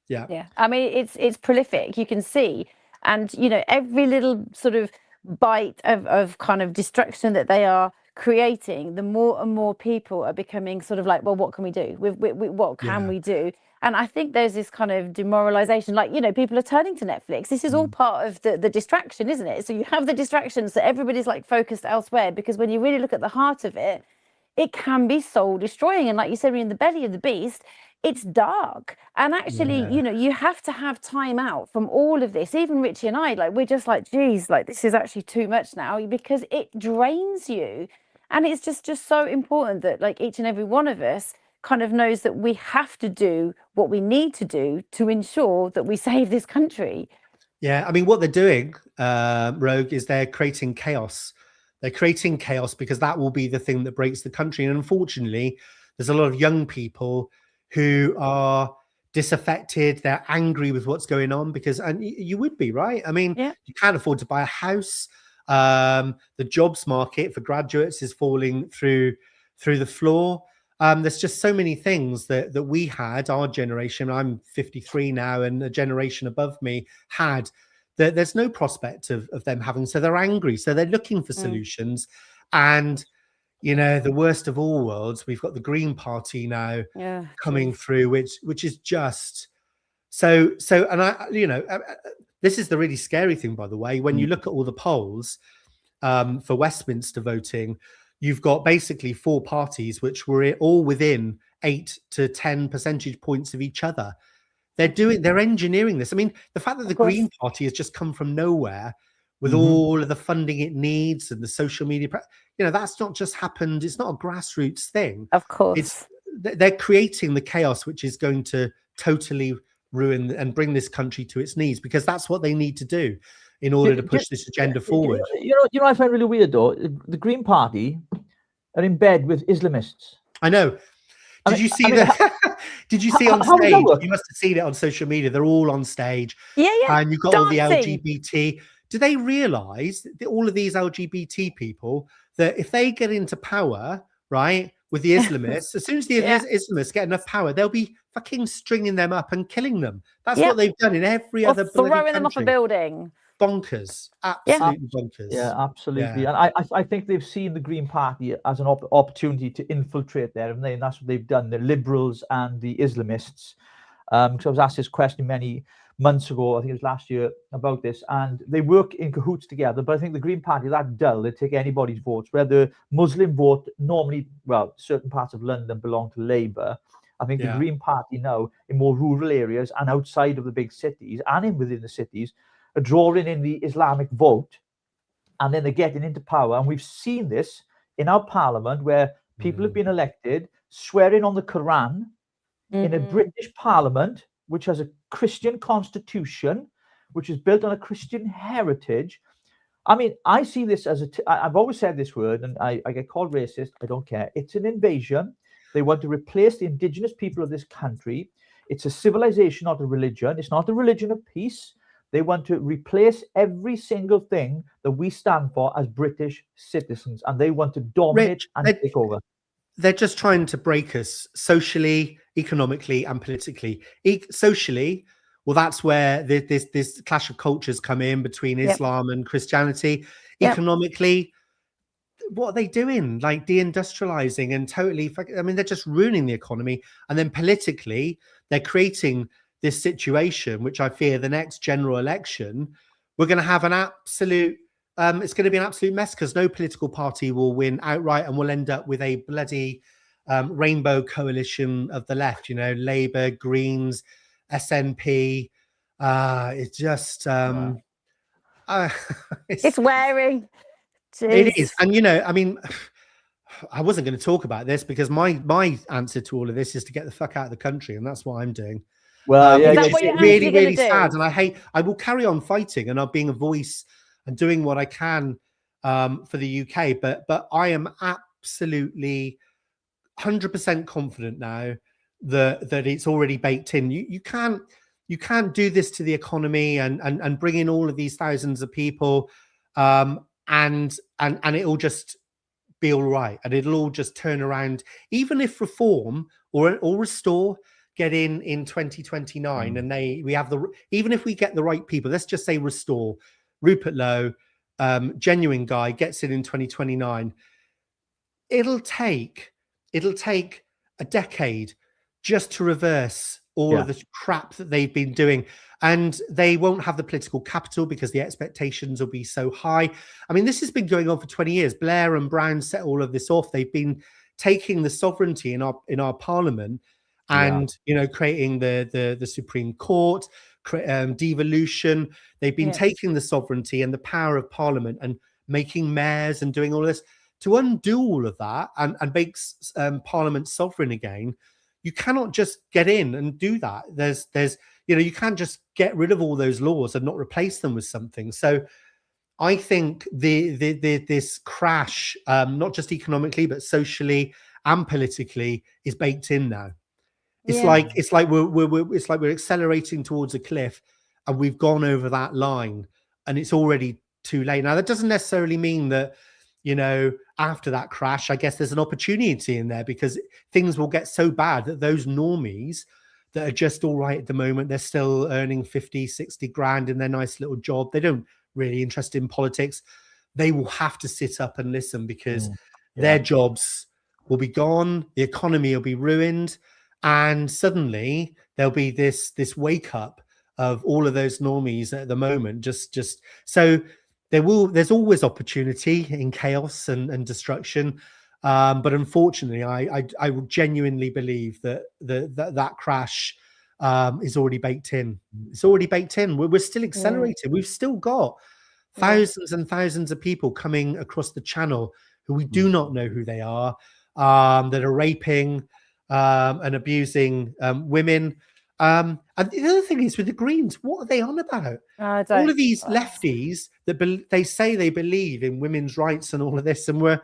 Yeah. I mean, it's prolific. You can see, and every little sort of bite of kind of destruction that they are creating, the more and more people are becoming sort of like, well, what can we do? What can we do? And I think there's this kind of demoralization, like, people are turning to Netflix. This is all part of the distraction, isn't it? So you have the distractions that everybody's like focused elsewhere, because when you really look at the heart of it, it can be soul destroying. And like you said, when you're in the belly of the beast, it's dark. And actually, you have to have time out from all of this. Even Richie and I, like, we're just like, geez, like, this is actually too much now, because it drains you. And it's just so important that, like, each and every one of us kind of knows that we have to do what we need to do to ensure that we save this country. Yeah, I mean, what they're doing, Rogue, is they're creating chaos. They're creating chaos because that will be the thing that breaks the country. And unfortunately, there's a lot of young people who are disaffected. They're angry with what's going on because, and you would be, right? I mean, you can't afford to buy a house. The jobs market for graduates is falling through the floor. There's just so many things that we had, our generation, I'm 53 now, and a generation above me had, that there's no prospect of them having. So they're angry. So they're looking for solutions. And, the worst of all worlds, we've got the Green Party now coming through, which is just so, and this is the really scary thing, by the way, when you look at all the polls for Westminster voting, you've got basically 4 parties which were all within 8 to 10 percentage points of each other. They're engineering this. I mean, the fact that the Green Party has just come from nowhere with all of the funding it needs and the social media, that's not just happened. It's not a grassroots thing. Of course. They're creating the chaos, which is going to totally ruin and bring this country to its knees, because that's what they need to do in order to push this agenda forward. I find really weird, though. The Green Party are in bed with Islamists. I know. Did you see Did you see on stage? You must have seen it on social media. They're all on stage. Yeah. And you've got all the LGBT. Do they realise that all of these LGBT people, that if they get into power, right, with the Islamists, as soon as the Islamists get enough power, they'll be fucking stringing them up and killing them. That's what they've done in every other bloody throwing them country. off a building. Bonkers, absolutely bonkers. Yeah, absolutely. And I think they've seen the Green Party as an opportunity to infiltrate there, haven't they? And that's what they've done, the Liberals and the Islamists. Because I was asked this question many months ago, I think it was last year, about this, and they work in cahoots together. But I think the Green Party, that dull, they take anybody's votes. Where the Muslim vote normally, well, certain parts of London belong to Labour. I think the Green Party now, in more rural areas and outside of the big cities and within the cities, are drawing in the Islamic vote, and then they're getting into power. And we've seen this in our parliament, where people have been elected swearing on the Quran in a British parliament, which has a Christian constitution, which is built on a Christian heritage. I mean, I see this as I've always said this word, and I get called racist. I don't care. It's an invasion. They want to replace the indigenous people of this country. It's a civilization, not a religion. It's not the religion of peace. They want to replace every single thing that we stand for as British citizens, and they want to dominate and take over. They're just trying to break us socially, economically, and politically. Socially, well, that's where this clash of cultures come in between Islam and Christianity. Economically, what are they doing? Like deindustrializing and totally, I mean, they're just ruining the economy. And then politically, they're creating this situation, which I fear the next general election, we're going to have an absolute, it's going to be an absolute mess, because no political party will win outright, and we'll end up with a bloody rainbow coalition of the left, Labour, Greens, SNP. It's just, it's wearing. Jeez. It is. And, I mean, I wasn't going to talk about this, because my answer to all of this is to get the fuck out of the country. And that's what I'm doing. Well, it's really, really sad. And I will carry on fighting, and I'm being a voice and doing what I can for the UK. But I am absolutely 100% confident now that it's already baked in. You can't do this to the economy and bring in all of these thousands of people and it'll just be all right, and it'll all just turn around. Even if reform or restore get in 2029 and we have even if we get the right people, let's just say Restore, Rupert Lowe, genuine guy, gets in 2029, it'll take a decade just to reverse all of the crap that they've been doing. And they won't have the political capital because the expectations will be so high. I mean, this has been going on for 20 years. Blair and Brown set all of this off. They've been taking the sovereignty in our parliament and, creating the Supreme Court, devolution. They've been taking the sovereignty and the power of parliament and making mayors and doing all this. To undo all of that and make parliament sovereign again, you cannot just get in and do that. There's you can't just get rid of all those laws and not replace them with something. So I think this crash, not just economically but socially and politically, is baked in now. It's like we're accelerating towards a cliff, and we've gone over that line, and it's already too late. Now that doesn't necessarily mean that, after that crash, I guess there's an opportunity in there, because things will get so bad that those normies that are just all right at the moment, they're still earning 50, 60 grand in their nice little job, they don't really interested in politics, they will have to sit up and listen, because their jobs will be gone, the economy will be ruined, and suddenly there'll be this wake up of all of those normies at the moment. Just so there's always opportunity in chaos and destruction, but unfortunately I would genuinely believe that crash is already baked in. It's already baked in. We're still accelerating. We've still got thousands and thousands of people coming across the channel who we do not know who they are, that are raping and abusing women. And the other thing is, with the Greens, what are they on about? All of these lefties that they say they believe in women's rights and all of this, and we're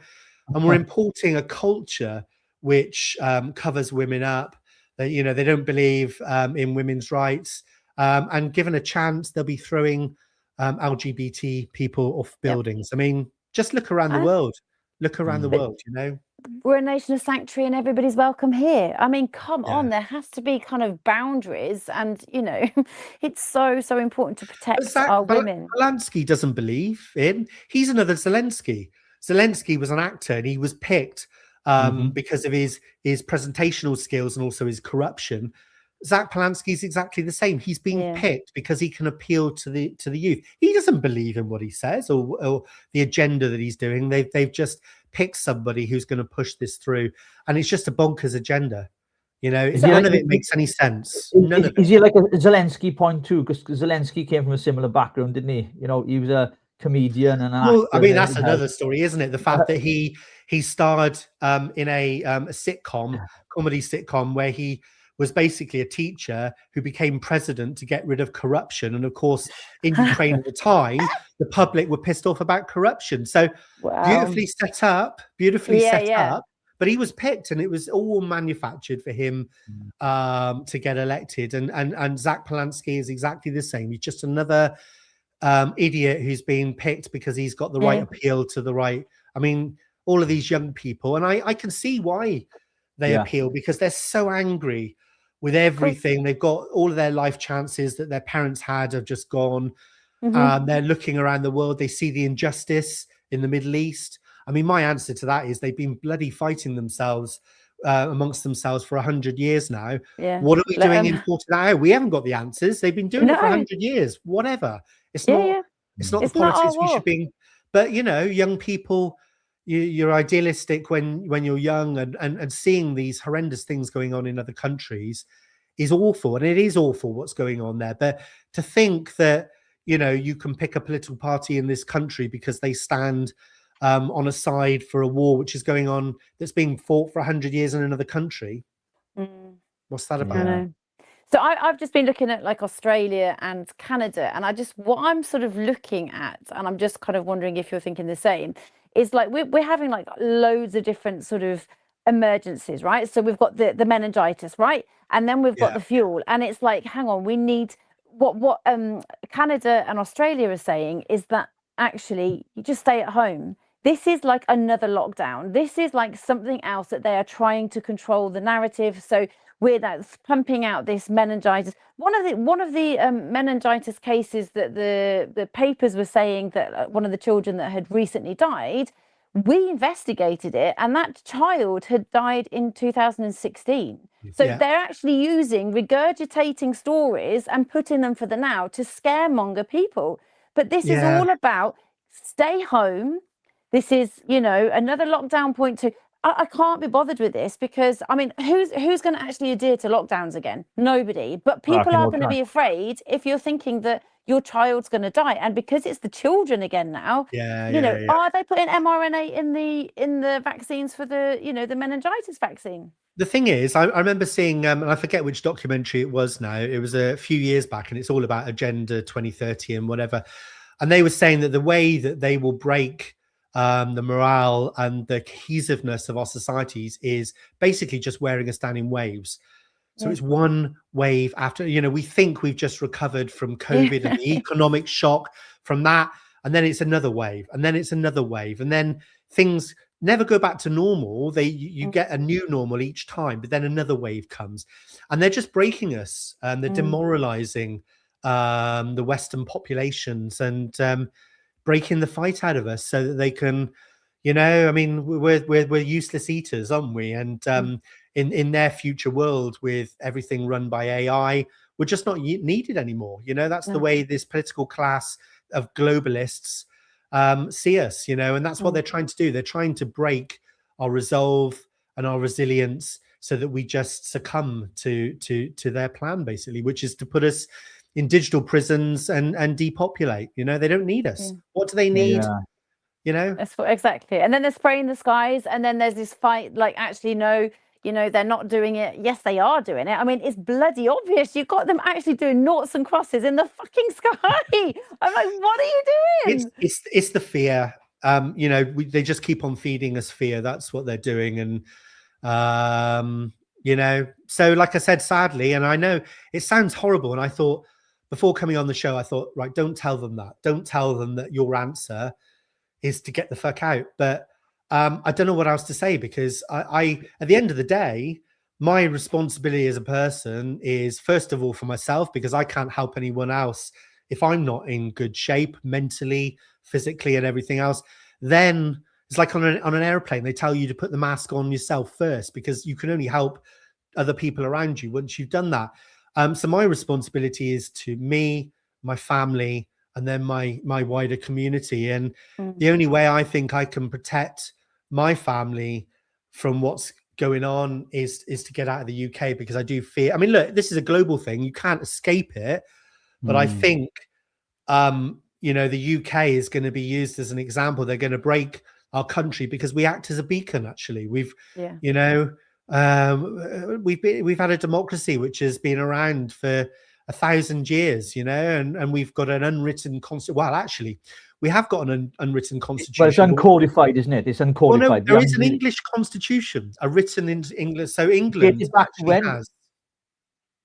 importing a culture which covers women up. They don't believe in women's rights, and given a chance, they'll be throwing LGBT people off buildings. I mean, just look around the world. Look around the world. We're a nation of sanctuary and everybody's welcome here. I mean, come on, there has to be kind of boundaries, and it's so important to protect our women. Polanski doesn't believe in. He's another Zelensky. Zelensky was an actor, and he was picked because of his presentational skills and also his corruption. Zach Polanski is exactly the same. He's being picked because he can appeal to the youth. He doesn't believe in what he says or the agenda that he's doing. They've just picked somebody who's going to push this through, and it's just a bonkers agenda. None of it makes any sense. None of it. Is he like a Zelensky point too? Because Zelensky came from a similar background, didn't he? He was a comedian and an actor. I mean, that's another story, isn't it? The fact that he starred in a comedy sitcom where he was basically a teacher who became president to get rid of corruption. And of course, in Ukraine at the time, the public were pissed off about corruption. So beautifully set up, but he was picked, and it was all manufactured for him to get elected. And Zach Polanski is exactly the same. He's just another idiot who's being picked because he's got the right appeal to the right. I mean, all of these young people, and I can see why they appeal, because they're so angry with everything. They've got all of their life chances that their parents had have just gone. They're looking around the world. They see the injustice in the Middle East. I mean, my answer to that is they've been bloody fighting themselves amongst themselves for 100 years now. What are we doing importing that out? We haven't got the answers. They've been doing it for 100 years. Whatever. It's not the politics we should be. But young people, you're idealistic when you're young, and seeing these horrendous things going on in other countries is awful, and it is awful what's going on there. But to think that you can pick a political party in this country because they stand on a side for a war which is going on, that's being fought for 100 years in another country, what's that about? So I've just been looking at like Australia and Canada, and what I'm sort of looking at, and I'm just kind of wondering if you're thinking the same, is like we're having like loads of different sort of emergencies, right? So we've got the meningitis, right? And then we've got the fuel, and it's like, hang on, we need what Canada and Australia are saying is that actually you just stay at home. This is like another lockdown. This is like something else that they are trying to control the narrative. So we're that's pumping out this meningitis. One of the meningitis cases that the papers were saying that one of the children that had recently died, we investigated it, and that child had died in 2016. So they're actually using regurgitating stories and putting them for the now to scaremonger people. But this is all about stay home. This is, you know, another lockdown point to. I can't be bothered with this because, I mean, who's going to actually adhere to lockdowns again? Nobody. But people are going to be afraid if you're thinking that your child's going to die, and because it's the children again now. Are they putting mRNA in the vaccines for the, you know, the meningitis vaccine? The thing is, I remember seeing, and I forget which documentary it was now. It was a few years back, and it's all about Agenda 2030 and whatever. And they were saying that the way that they will break the morale and the cohesiveness of our societies is basically just wearing us down in waves. So it's one wave after, you know, we think we've just recovered from COVID and the economic shock from that. And then it's another wave, and then it's another wave. And then things never go back to normal. You get a new normal each time, but then another wave comes, and they're just breaking us. They're demoralizing the Western populations and breaking the fight out of us so that they can, you know, I mean, we're useless eaters, aren't we? And in their future world with everything run by AI, we're just not needed anymore. You know, that's the way this political class of globalists see us, you know, and that's what they're trying to do. They're trying to break our resolve and our resilience so that we just succumb to their plan, basically, which is to put us in digital prisons and depopulate. You know, they don't need us. What do they need? You know, that's what, exactly. And then they're spraying the skies, and then there's this fight like, actually no, you know, they're not doing it. Yes, they are doing it. I mean, it's bloody obvious. You've got them actually doing noughts and crosses in the fucking sky. I'm like, what are you doing? It's the fear. You know, they just keep on feeding us fear. That's what they're doing. And you know, so like I said, sadly, and I know it sounds horrible, and I thought before coming on the show, I thought, right, don't tell them that. Don't tell them that your answer is to get the fuck out. But I don't know what else to say, because I at the end of the day, my responsibility as a person is first of all for myself, because I can't help anyone else if I'm not in good shape mentally, physically, and everything else. Then it's like on an airplane, they tell you to put the mask on yourself first, because you can only help other people around you once you've done that. So my responsibility is to me, my family, and then my wider community. And the only way I think I can protect my family from what's going on is to get out of the UK, because I do fear, I mean, look, this is a global thing. You can't escape it. But I think, you know, the UK is going to be used as an example. They're going to break our country because we act as a beacon. Actually, we've, you know, we've had a democracy which has been around for 1,000 years, you know, and we've got an unwritten constitution. Well, actually, we have got an unwritten constitution. But it's uncodified, isn't it? It's uncodified. Well, no, there is an English constitution, a written in English. So England actually has.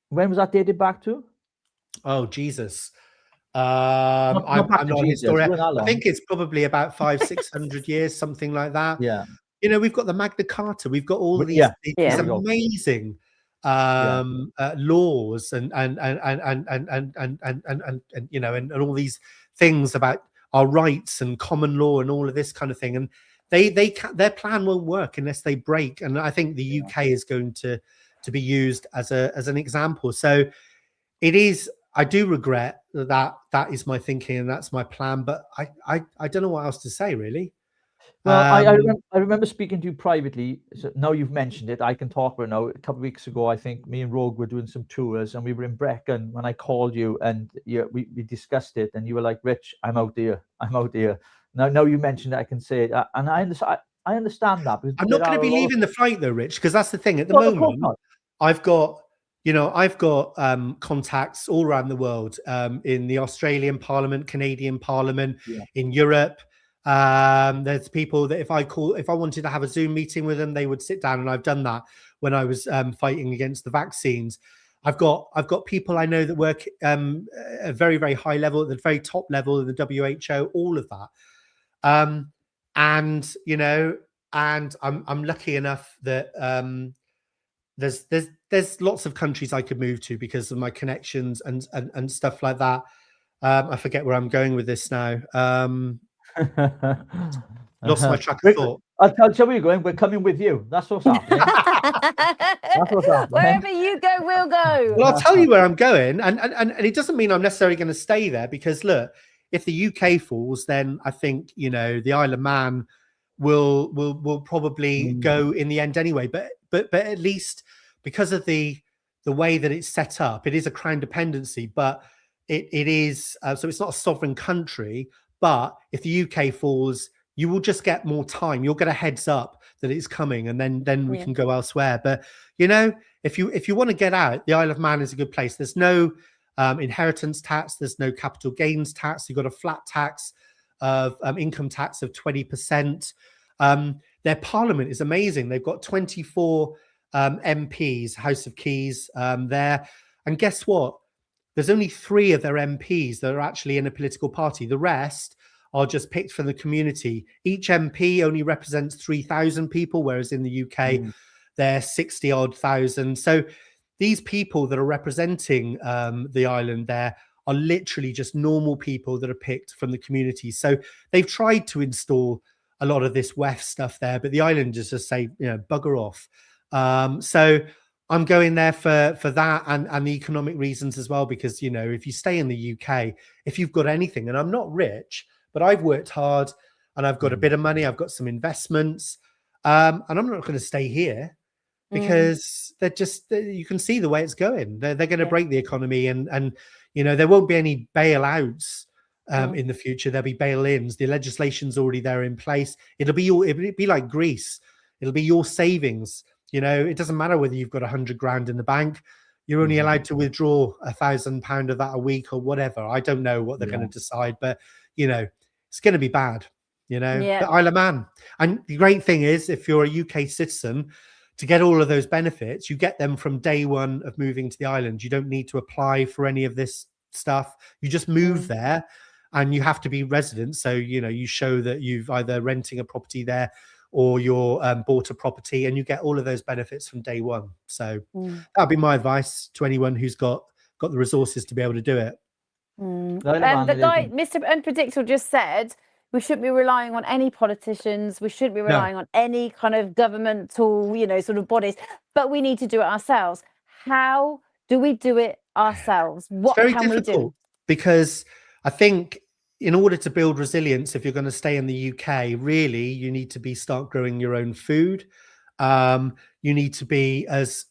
When was that dated back to? Oh, Jesus. I'm not a historian. I think it's probably about 500-600 years, something like that. Yeah. You know, we've got the Magna Carta. We've got all these amazing laws and you know, and all these things about our rights and common law and all of this kind of thing. And their plan won't work unless they break. And I think the UK is going to be used as an example. So it is. I do regret that is my thinking and that's my plan, but I don't know what else to say, really. Well, I remember speaking to you privately. So now you've mentioned it, I can talk about it now. A couple of weeks ago, I think me and Rogue were doing some tours, and we were in Brecon when I called you, and we discussed it, and you were like, "Rich, I'm out there. Now you mentioned it, I can say it, and I understand that. I'm not going to be leaving the fight though, Rich, because that's the thing. At the moment, I've got contacts all around the world, in the Australian Parliament, Canadian Parliament, in Europe. There's people that if I wanted to have a Zoom meeting with them, they would sit down, and I've done that when I was fighting against the vaccines. I've got people I know that work at a very, very high level, at the very top level of the WHO, all of that. And you know, and I'm lucky enough that there's lots of countries I could move to because of my connections and stuff like that. I forget where I'm going with this now. Lost my track of thought. I'll tell you where you're going. We're coming with you. That's what's happening. That's what's happening. Wherever you go, we'll go. Well, I'll tell you where I'm going, and it doesn't mean I'm necessarily going to stay there, because look, if the UK falls, then I think, you know, the Isle of Man will probably go in the end anyway. But at least because of the way that it's set up, it is a crown dependency, but it is so it's not a sovereign country. But if the UK falls, you will just get more time. You'll get a heads up that it's coming, and then we can go elsewhere. But you know, if you want to get out, the Isle of Man is a good place. There's no inheritance tax. There's no capital gains tax. You've got a flat tax of income tax of 20%. Their parliament is amazing. They've got 24 MPs, House of Keys there. And guess what? There's only 3 of their MPs that are actually in a political party. The rest are just picked from the community. Each MP only represents 3,000 people, whereas in the UK, they're 60-odd thousand. So these people that are representing the island there are literally just normal people that are picked from the community. So they've tried to install a lot of this WEF stuff there, but the islanders just say, you know, bugger off. So I'm going there for that and the economic reasons as well, because, you know, if you stay in the UK, if you've got anything, and I'm not rich, but I've worked hard and I've got a bit of money, I've got some investments, and I'm not going to stay here because they're just, you can see the way it's going. They're going to break the economy, and you know, there won't be any bailouts in the future. There'll be bail-ins. The legislation's already there in place. It'll be like Greece. It'll be your savings. You know, it doesn't matter whether you've got 100 grand in the bank. You're only allowed to withdraw £1,000 of that a week or whatever. I don't know what they're going to decide, but you know, it's going to be bad. You know, the Isle of Man. And the great thing is, if you're a UK citizen, to get all of those benefits, you get them from day one of moving to the island. You don't need to apply for any of this stuff. You just move there, and you have to be resident. So, you know, you show that you've either renting a property there or you're bought a property, and you get all of those benefits from day one. So that'd be my advice to anyone who's got the resources to be able to do it. The guy, Mr. Unpredictable, just said we shouldn't be relying on any politicians. We shouldn't be relying on any kind of governmental, you know, sort of bodies, but we need to do it ourselves. How do we do it ourselves? What can we do? Because I think in order to build resilience, if you're going to stay in the UK, really, you need to start growing your own food. You need to be as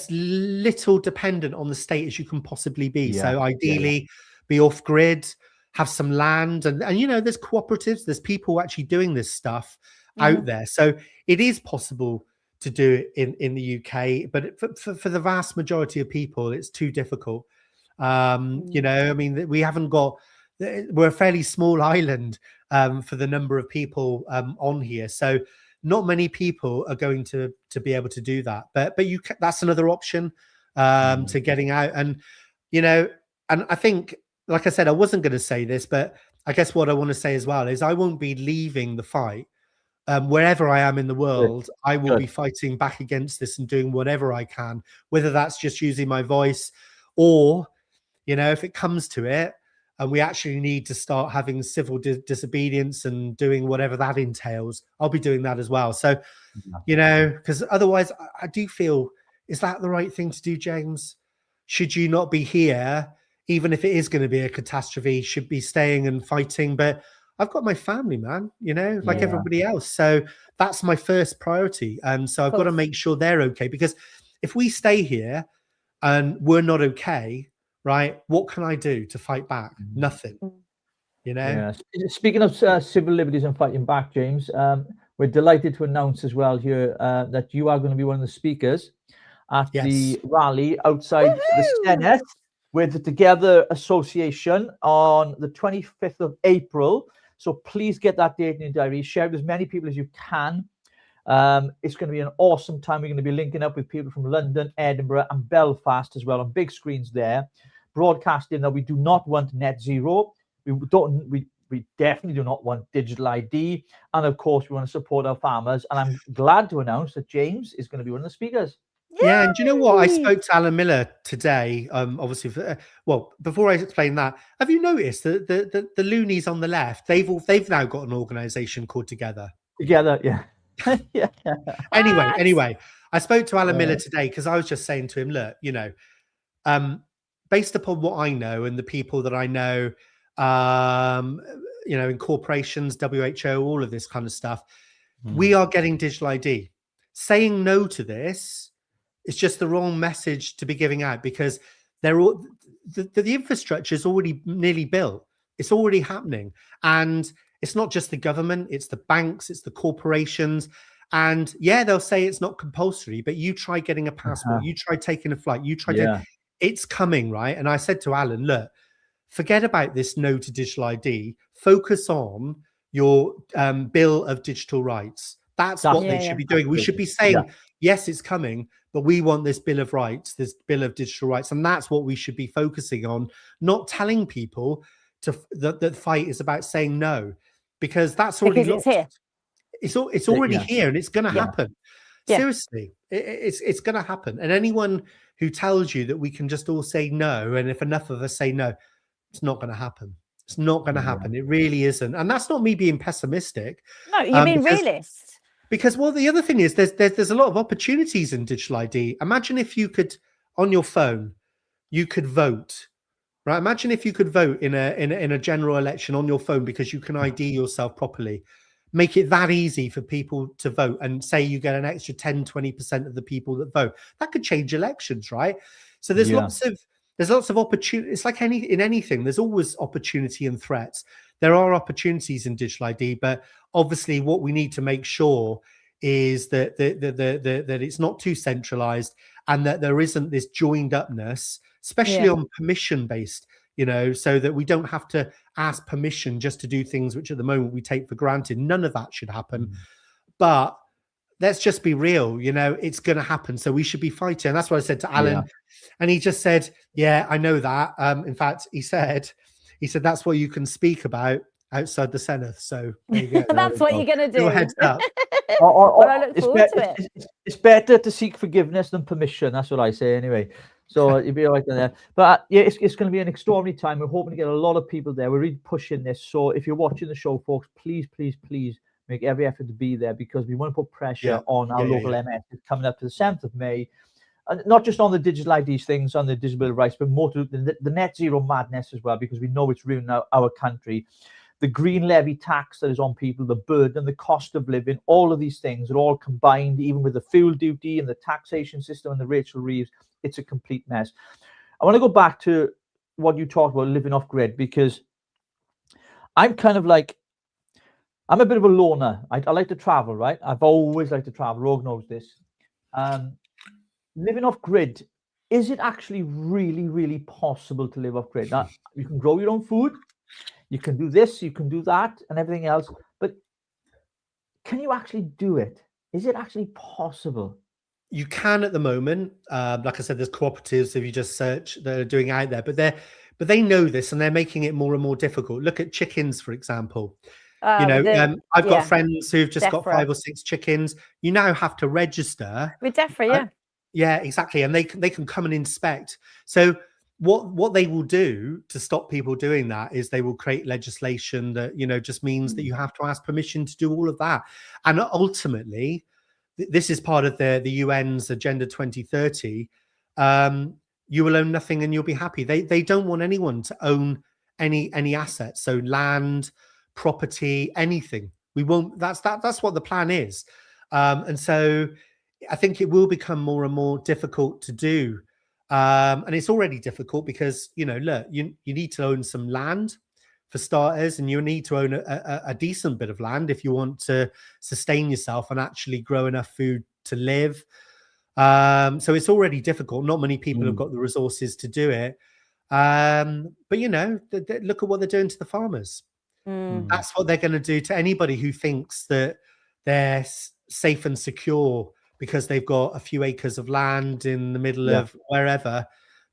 little dependent on the state as you can possibly be. So ideally, be off grid, have some land, and you know, there's cooperatives, there's people actually doing this stuff out there. So it is possible to do it in the UK, but for the vast majority of people, it's too difficult. You know, I mean, we're a fairly small island for the number of people on here. So not many people are going to be able to do that. But that's another option to getting out. And, you know, and I think, like I said, I wasn't going to say this, but I guess what I want to say as well is I won't be leaving the fight. Wherever I am in the world, I will be fighting back against this and doing whatever I can, whether that's just using my voice or, you know, if it comes to it, and we actually need to start having civil disobedience and doing whatever that entails, I'll be doing that as well. So, you know, because otherwise I do feel, is that the right thing to do, James? Should you not be here, even if it is going to be a catastrophe, should be staying and fighting? But I've got my family, man, you know, like everybody else. So that's my first priority. And so I've got to make sure they're okay, because if we stay here and we're not okay, right, what can I do to fight back? Nothing, you know. Speaking of civil liberties and fighting back, James, we're delighted to announce as well here that you are going to be one of the speakers at the rally outside the Senate with the Together Association on the 25th of April. So please get that date in your diary. Share with as many people as you can. It's going to be an awesome time. We're going to be linking up with people from London, Edinburgh, and Belfast as well on big screens there, broadcasting that we do not want net zero. We definitely do not want digital ID, and of course we want to support our farmers. And I'm glad to announce that James is going to be one of the speakers. Yeah, and do you know what? I Yay! spoke to Alan Miller today. Obviously, well, before I explain that, have you noticed that the loonies on the left, they've now got an organisation called Together. Together, yeah. Yeah. Anyway, I spoke to Alan Miller Right. today because I was just saying to him, look, based upon what I know and the people that I know, in corporations, WHO, all of this kind of stuff, we are getting digital ID. Saying no to this is just the wrong message to be giving out, because they're all the infrastructure is already nearly built. It's already happening, and it's not just the government; it's the banks, it's the corporations. And yeah, they'll say it's not compulsory, but you try getting a passport, you try taking a flight, you try to. It's coming, right? And I said to Alan, look, forget about this no to digital ID. Focus on your Bill of Digital Rights. That's what they should be doing. We should be saying, yes, it's coming, but we want this Bill of Rights, this Bill of Digital Rights. And that's what we should be focusing on, not telling people that the fight is about saying no, because that's already Because it's here. It's already here, and it's going to happen. Yeah. Seriously, it's going to happen. And anyone who tells you that we can just all say no, and if enough of us say no, it's not going to happen. It's not going to happen. It really isn't. And that's not me being pessimistic. No, you're being realist. Because, well, the other thing is there's a lot of opportunities in digital ID. Imagine if you could, on your phone, you could vote. Right? Imagine if you could vote in a general election on your phone because you can ID yourself properly. Make it that easy for people to vote, and say you get an extra 10-20% of the people that vote. That could change elections, right? So there's lots of opportunity. It's like in anything, there's always opportunity and threats. There are opportunities in digital ID, but obviously what we need to make sure is that that it's not too centralized, and that there isn't this joined upness, especially on permission based, so that we don't have to ask permission just to do things which at the moment we take for granted. None of that should happen. But let's just be real, it's going to happen. So we should be fighting. And that's what I said to Alan. And he just said, yeah, I know that. In fact, he said, that's what you can speak about outside the Senate. So there you go. That's what you're going to do. Your heads up. Well, I look forward to it. It's better to seek forgiveness than permission. That's what I say anyway. So you'll be all right there. But yeah, it's going to be an extraordinary time. We're hoping to get a lot of people there. We're really pushing this. So if you're watching the show, folks, please make every effort to be there, because we want to put pressure on our local MS. It's coming up to the 7th of May. And not just on the digital IDs things, on the disability rights, but more to the net zero madness as well, because we know it's ruining our country. The green levy tax that is on people, the burden, the cost of living, all of these things are all combined, even with the fuel duty and the taxation system and the Rachel Reeves. It's a complete mess. I want to go back to what you talked about, living off grid, because I'm kind of like, I'm a bit of a loner. I like to travel, right? I've always liked to travel. Rogue knows this. Living off grid, is it actually really, really possible to live off grid? Now, you can grow your own food, you can do this, you can do that, and everything else. But can you actually do it? Is it actually possible? You can at the moment. Like I said, there's cooperatives, if you just search, that are doing out there, but they know this, and they're making it more and more difficult. Look at chickens, for example. I've got friends who've just got 5 or 6 chickens. You now have to register with DEFRA, yeah, exactly, and they can come and inspect. So what they will do to stop people doing that is they will create legislation that just means that you have to ask permission to do all of that. And ultimately, this is part of the UN's Agenda 2030. You will own nothing and you'll be happy. They don't want anyone to own any assets, so land, property, anything. We won't. That's what the plan is. And so I think it will become more and more difficult to do. And it's already difficult because, look, you need to own some land for starters, and you need to own a decent bit of land if you want to sustain yourself and actually grow enough food to live. So it's already difficult. Not many people have got the resources to do it. But, look at what they're doing to the farmers. That's what they're going to do to anybody who thinks that they're safe and secure because they've got a few acres of land in the middle of wherever.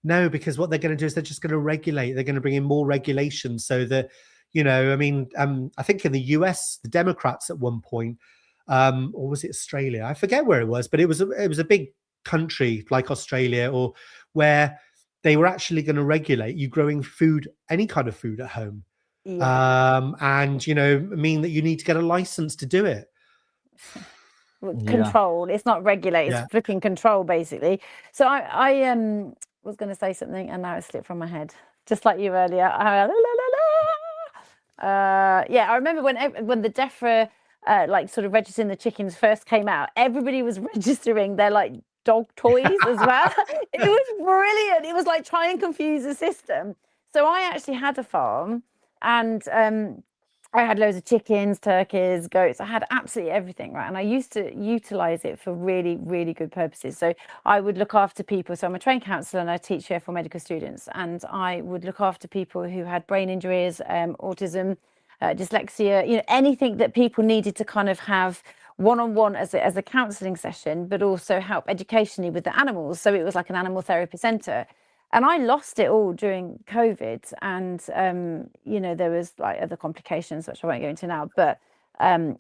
No, because what they're going to do is they're just going to regulate. They're going to bring in more regulations so that, I think in the US, the Democrats at one point, or was it Australia? I forget where it was, but it was a big country like Australia, or where they were actually going to regulate you growing food, any kind of food at home. And, you know, mean that you need to get a license to do it. Control. It's not regulate, it's flipping control, basically. So I was going to say something and now it slipped from my head, just like you earlier. I remember when the DEFRA like sort of registering the chickens first came out, everybody was registering their like dog toys as well. It was brilliant. It was like try and confuse the system. So I actually had a farm, and I had loads of chickens, turkeys, goats. I had absolutely everything, right? And I used to utilize it for really, really good purposes. So I would look after people. So I'm a trained counsellor and I teach for medical students. And I would look after people who had brain injuries, autism, dyslexia, you know, anything that people needed to kind of have one-on-one as a counselling session, but also help educationally with the animals. So it was like an animal therapy centre. And I lost it all during COVID, and you know, there was like other complications which I won't go into now, but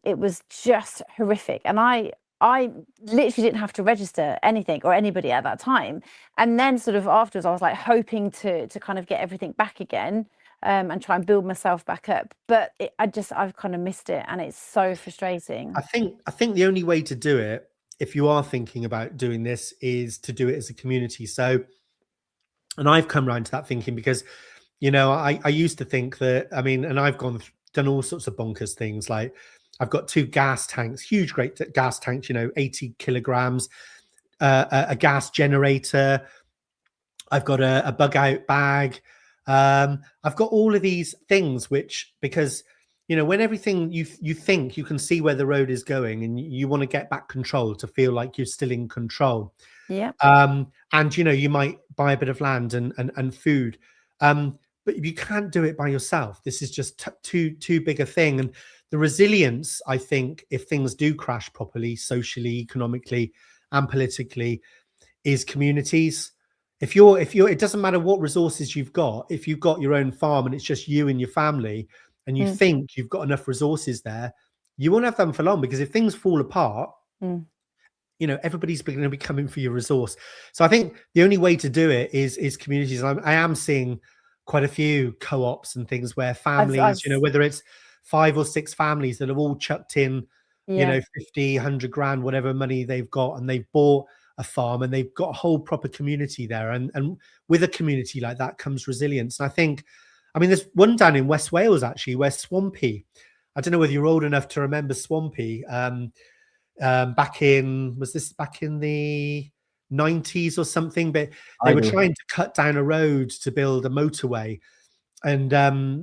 it was just horrific. And I literally didn't have to register anything or anybody at that time. And then sort of afterwards, I was like hoping to kind of get everything back again, and try and build myself back up. But I've kind of missed it, and it's so frustrating. I think the only way to do it, if you are thinking about doing this, is to do it as a community. So. And I've come around to that thinking because, you know, I used to think that, I mean, and I've done all sorts of bonkers things. Like I've got 2 gas tanks, huge, great gas tanks, you know, 80 kilograms, a gas generator. I've got a bug out bag. I've got all of these things, which, because, you know, when everything you think you can see where the road is going and you want to get back control to feel like you're still in control. Yeah. And, you know, you might buy a bit of land and food, but you can't do it by yourself. This is just too big a thing. And the resilience, I think, if things do crash properly, socially, economically, and politically, is communities. If you're, it doesn't matter what resources you've got. If you've got your own farm and it's just you and your family, and you think you've got enough resources there, you won't have them for long, because if things fall apart, you know, everybody's going to be coming for your resource. So I think the only way to do it is communities. I am seeing quite a few co-ops and things where families, you know, whether it's 5 or 6 families that have all chucked in, you know, 50, 100 grand, whatever money they've got, and they've bought a farm and they've got a whole proper community there. And with a community like that comes resilience. And I think, I mean, there's one down in West Wales, actually, where Swampy, I don't know whether you're old enough to remember Swampy, back in the 90s or something, but they were trying to cut down a road to build a motorway. And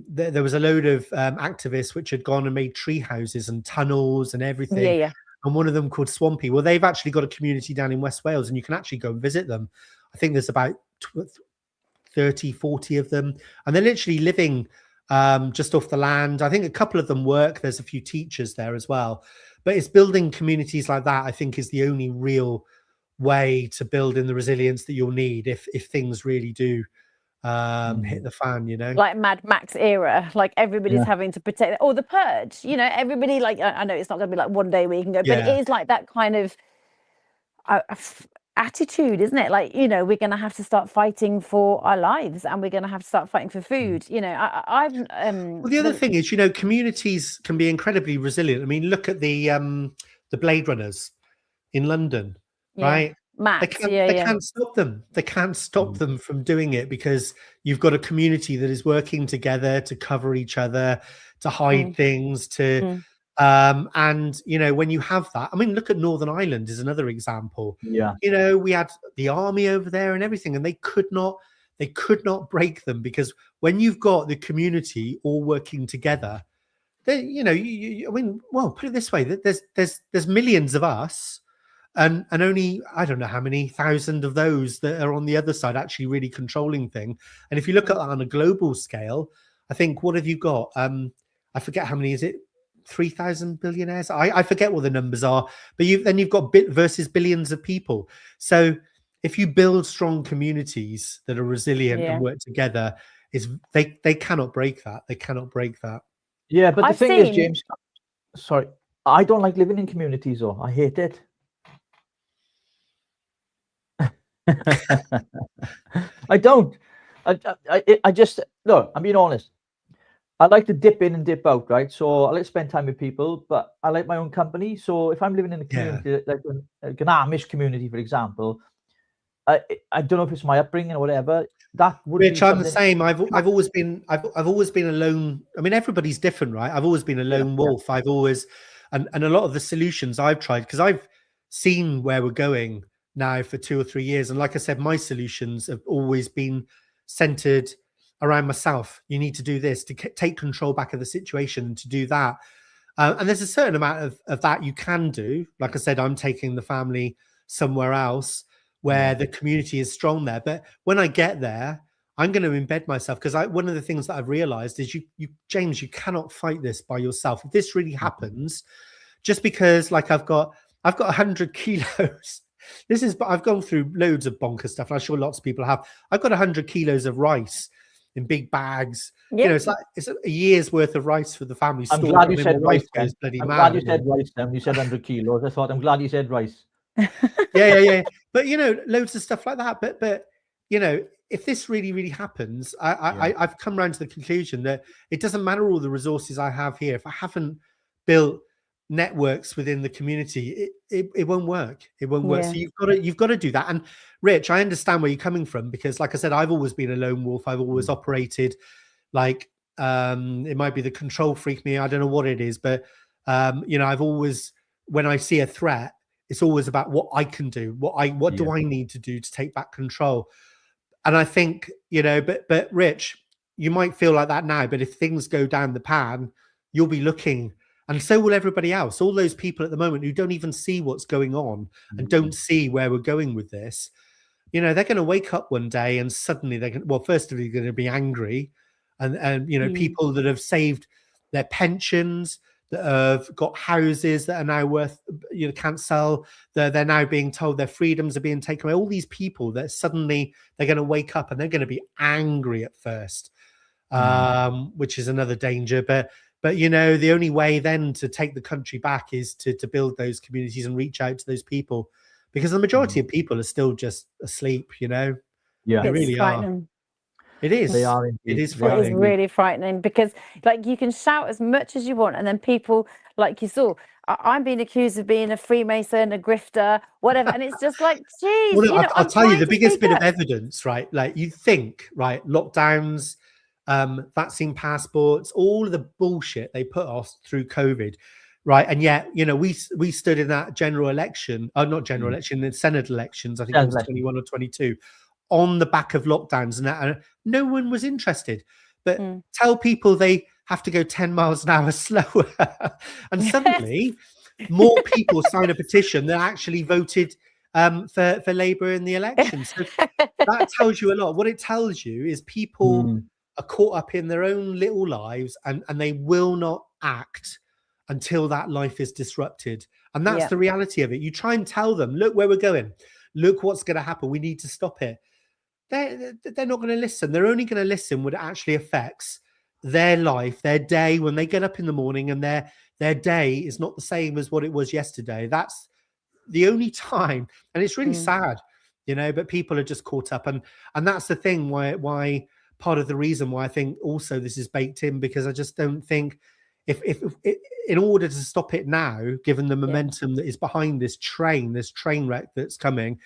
there was a load of activists which had gone and made tree houses and tunnels and everything. And one of them called Swampy. Well, they've actually got a community down in West Wales, and you can actually go and visit them. I think there's about 30, 40 of them, and they're literally living just off the land. I think a couple of them work. There's a few teachers there as well. But it's building communities like that, I think, is the only real way to build in the resilience that you'll need if things really do hit the fan, you know, like Mad Max era, like everybody's having to protect, or the Purge, you know, everybody, like, I know it's not going to be like one day where you can go, but it is like that kind of attitude, isn't it? Like, you know, we're going to have to start fighting for our lives, and we're going to have to start fighting for food. You know, well, the other thing is, you know, communities can be incredibly resilient. I mean, look at the Blade Runners in London, right? They can't stop them. They can't stop them from doing it, because you've got a community that is working together to cover each other, to hide things, to and, you know, when you have that, I mean, look at Northern Ireland is another example. You know, we had the army over there and everything, and they could not break them, because when you've got the community all working together, they, you know, I mean, well, put it this way, that there's millions of us, and only, I don't know how many thousand of those that are on the other side actually really controlling thing. And if you look at that on a global scale, I think, what have you got? I forget how many, is it 3,000 billionaires? I forget what the numbers are, but then you've got versus billions of people. So if you build strong communities that are resilient and work together, they cannot break that. They cannot break that. Yeah, but the thing is, James, sorry, I don't like living in communities, though. I hate it. I don't. I just look. I'm being honest. I like to dip in and dip out, right? So I like to spend time with people, but I like my own company. So if I'm living in a community like an Amish community, for example, I don't know if it's my upbringing or whatever. That would Rich, be I'm the something. same. I've always been a lone. I mean, everybody's different, right? I've always been a lone wolf. I've always and a lot of the solutions I've tried, because I've seen where we're going now for 2 or 3 years, and like I said, my solutions have always been centered around myself. You need to do this to take control back of the situation, to do that. And there's a certain amount of that you can do. Like I said, I'm taking the family somewhere else where the community is strong there. But when I get there, I'm going to embed myself, because one of the things that I've realized is James, you cannot fight this by yourself. If this really happens, just because like I've got 100 kilos. I've gone through loads of bonkers stuff, and I'm sure lots of people have. I've got 100 kilos of rice in big bags. Yep. You know, it's a year's worth of rice for the family. I'm glad you said rice. I'm glad you said rice. You said 100 kilos. I thought, I'm glad you said rice. Yeah. But you know, loads of stuff like that. But you know, if this really happens, I've come around to the conclusion that it doesn't matter all the resources I have here. If I haven't built networks within the community, it won't work. It won't work. So you've got to do that. And Rich, I understand where you're coming from, because like I said, I've always been a lone wolf. I've always operated like it might be the control freak me. I don't know what it is, but you know, I've always, when I see a threat, it's always about what I can do. What do I need to do to take back control? And I think, you know, but Rich, you might feel like that now, but if things go down the pan, you'll be looking, and so will everybody else. All those people at the moment who don't even see what's going on and don't see where we're going with this, you know, they're going to wake up one day and suddenly first of all, they're going to be angry, and you know, people that have saved their pensions, that have got houses that are now worth, you know, can't sell. They're now being told their freedoms are being taken away. All these people that suddenly they're going to wake up and they're going to be angry at first, which is another danger. But you know, the only way then to take the country back is to build those communities and reach out to those people, because the majority of people are still just asleep. You know, they really are. It is. They are. It is frightening. It is really frightening, because like you can shout as much as you want, and then people, like you saw, I'm being accused of being a Freemason, a grifter, whatever, and it's just like, geez. Well, you know, I'll tell you the biggest bit of evidence, right? Like you think, right, lockdowns, vaccine passports, all of the bullshit they put us through COVID, right? And yet, you know, we stood in that general election, not general election, the Senate elections, I think it was 21 or 22. On the back of lockdowns, and no one was interested. But tell people they have to go 10 miles an hour slower, and suddenly more people sign a petition that actually voted for Labour in the election. So that tells you a lot. What it tells you is people are caught up in their own little lives, and they will not act until that life is disrupted. And that's the reality of it. You try and tell them, look where we're going, look what's going to happen, we need to stop it. They're not going to listen. They're only going to listen when it actually affects their life, their day, when they get up in the morning and their day is not the same as what it was yesterday. That's the only time. And it's really sad, you know, but people are just caught up. And that's the thing why part of the reason why I think also this is baked in, because I just don't think if in order to stop it now, given the momentum that is behind this train wreck that's coming,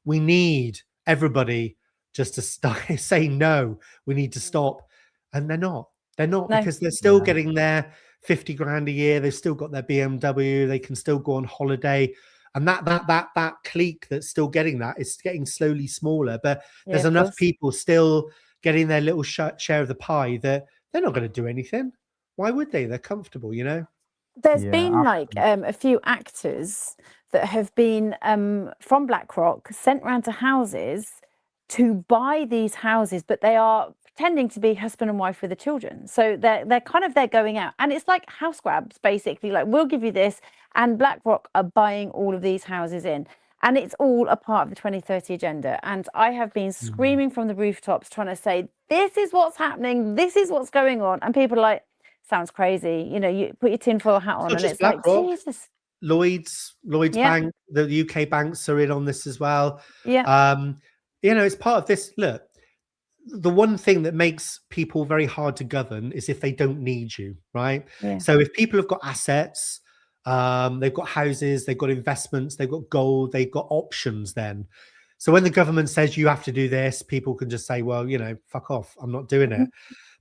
we need everybody just to say no, we need to stop. And they're not because they're still getting their 50 grand a year. They've still got their BMW. They can still go on holiday. And that clique that's still getting that is getting slowly smaller, but there's enough people still getting their little share of the pie that they're not going to do anything. Why would they? They're comfortable, you know? There's been like a few actors that have been from BlackRock sent around to houses to buy these houses, but they are pretending to be husband and wife with the children. So they're going out, and it's like house grabs, basically. Like, we'll give you this, and BlackRock are buying all of these houses in, and it's all a part of the 2030 agenda. And I have been screaming from the rooftops, trying to say, this is what's happening, this is what's going on, and people are like, sounds crazy. You know, you put your tinfoil hat on, and it's like, Jesus. Lloyd's Bank, the UK banks are in on this as well. you know, it's part of this. Look, the one thing that makes people very hard to govern is if they don't need you, right? Yeah. So if people have got assets, they've got houses, they've got investments, they've got gold, they've got options then. So when the government says you have to do this, people can just say, well, you know, fuck off, I'm not doing it.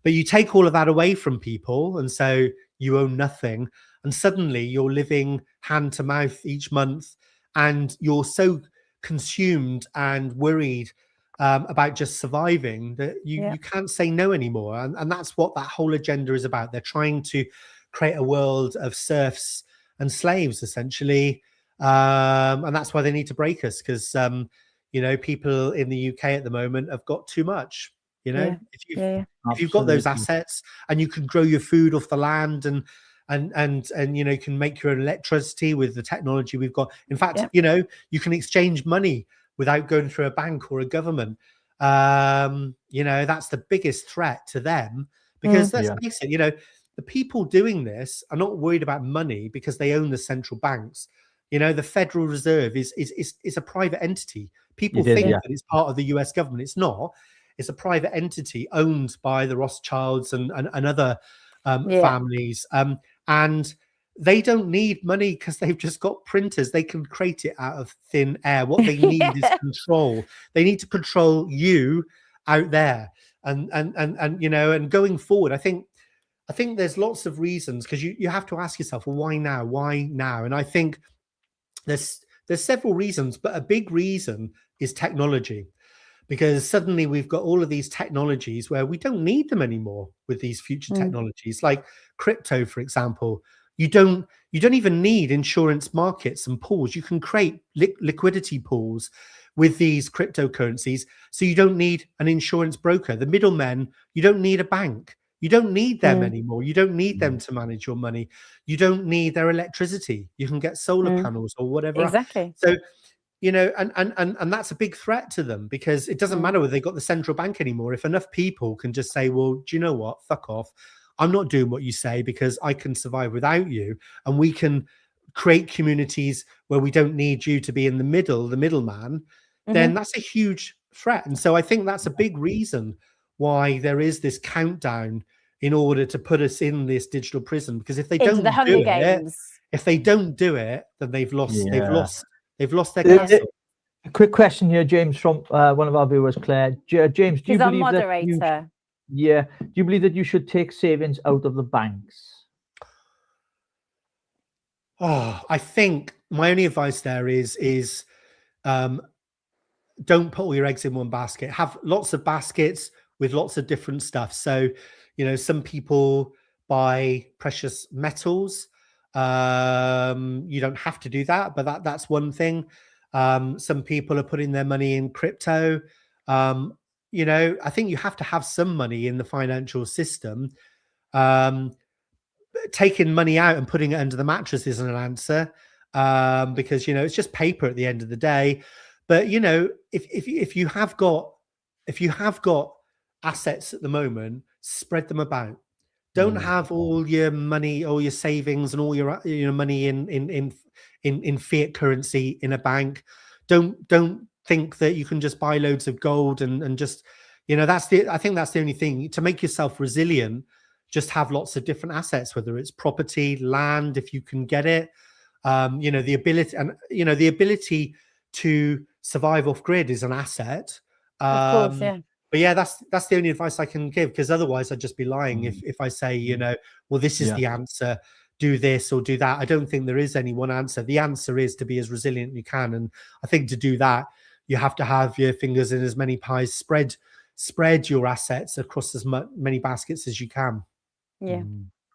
But you take all of that away from people, and so you own nothing. And suddenly you're living hand to mouth each month, and you're so consumed and worried about just surviving that you can't say no anymore. And that's what that whole agenda is about. They're trying to create a world of serfs and slaves, essentially. And that's why they need to break us, because, you know, people in the UK at the moment have got too much. You know, if you've got those assets and you can grow your food off the land and you know, you can make your own electricity with the technology we've got. In fact, you know, you can exchange money without going through a bank or a government. You know, that's the biggest threat to them, because let's face it, you know, the people doing this are not worried about money because they own the central banks. You know, the Federal Reserve is a private entity. People think that it's part of the US government. It's not. It's a private entity owned by the Rothschilds and other families. And they don't need money because they've just got printers. They can create it out of thin air. What they need is control. They need to control you out there. And you know, and going forward, I think there's lots of reasons, because you have to ask yourself, well, why now? Why now? And I think there's several reasons, but a big reason is technology. Because suddenly we've got all of these technologies where we don't need them anymore with these future technologies, like crypto, for example. You don't even need insurance markets and pools. You can create liquidity pools with these cryptocurrencies. So you don't need an insurance broker. The middlemen, you don't need a bank. You don't need them anymore. You don't need them to manage your money. You don't need their electricity. You can get solar panels or whatever. Exactly. So, you know, and that's a big threat to them, because it doesn't matter whether they've got the central bank anymore. If enough people can just say, well, do you know what? Fuck off. I'm not doing what you say because I can survive without you. And we can create communities where we don't need you to be in the middleman, then that's a huge threat. And so I think that's a big reason why there is this countdown in order to put us in this digital prison. Because if they don't do it, then they've lost their castle. A quick question here, James, from one of our viewers, Claire. James, do you believe moderator. do you believe that you should take savings out of the banks? Oh, I think my only advice there is don't put all your eggs in one basket. Have lots of baskets with lots of different stuff. So, you know, some people buy precious metals. You don't have to do that, but that's one thing. Some people are putting their money in crypto. You know, I think you have to have some money in the financial system. Taking money out and putting it under the mattress isn't an answer, because, you know, it's just paper at the end of the day. But, you know, if you have got assets at the moment, spread them about. Don't have all your money, all your savings, and all your money in fiat currency in a bank. Don't think that you can just buy loads of gold and just, you know, I think that's the only thing to make yourself resilient. Just have lots of different assets, whether it's property, land, if you can get it. You know, the ability to survive off grid is an asset. Of course, yeah. But yeah, that's the only advice I can give, because otherwise I'd just be lying if I say, you know, well, this is the answer, do this or do that. I don't think there is any one answer. The answer is to be as resilient as you can. And I think to do that, you have to have your fingers in as many pies, spread your assets across as many baskets as you can. Yeah.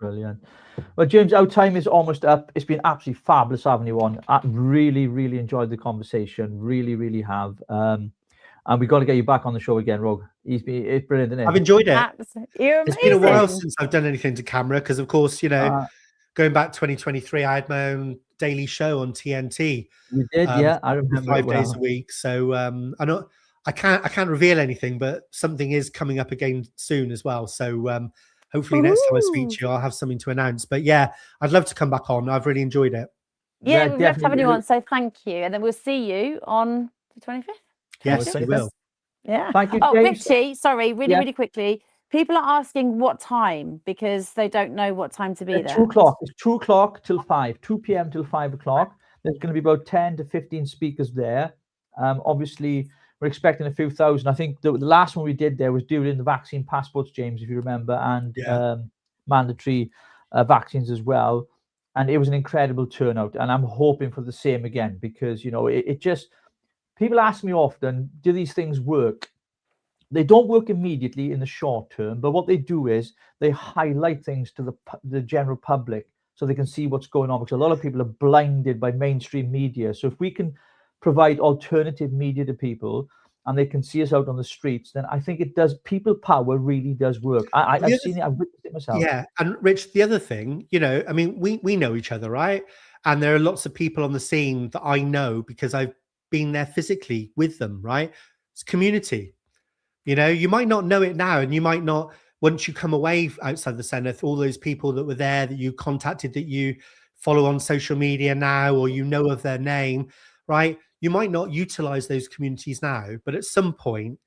Brilliant. Well, James, our time is almost up. It's been absolutely fabulous having you on. I really, really enjoyed the conversation. Really, really have. And we've got to get you back on the show again, Rogue. It's brilliant, isn't it? I've enjoyed it. It's been a while since I've done anything to camera, because, of course, you know, going back 2023, I had my own daily show on TNT. You did, yeah. I remember 5 days a week. So I can't reveal anything, but something is coming up again soon as well. So hopefully next time I speak to you, I'll have something to announce. But yeah, I'd love to come back on. I've really enjoyed it. Yeah, we'd love to have you on. So thank you, and then we'll see you on the 25th. Yes, we will. Yeah. Thank you, Oh, James. Richie, sorry, really, Yeah. really quickly. People are asking what time because they don't know what time to be At there. 2 o'clock. It's 2 o'clock till 5, 2 p.m. till 5 o'clock. There's going to be about 10 to 15 speakers there. Obviously, we're expecting a few thousand. I think the last one we did there was during the vaccine passports, James, if you remember, and mandatory vaccines as well. And it was an incredible turnout. And I'm hoping for the same again because, it just, people ask me often, do these things work? They don't work immediately in the short term, but what they do is they highlight things to the general public so they can see what's going on, because a lot of people are blinded by mainstream media. So if we can provide alternative media to people and they can see us out on the streets, then I think it does. People power really does work. I've seen it. I've witnessed it myself. Yeah. And Rich, the other thing, I mean, we know each other, right? And there are lots of people on the scene that I know because I've been there physically with them, right? It's community. You might not know it now, and you might not, once you come away outside the centre, all those people that were there that you contacted, that you follow on social media now, or of their name, right? You might not utilise those communities now, but at some point,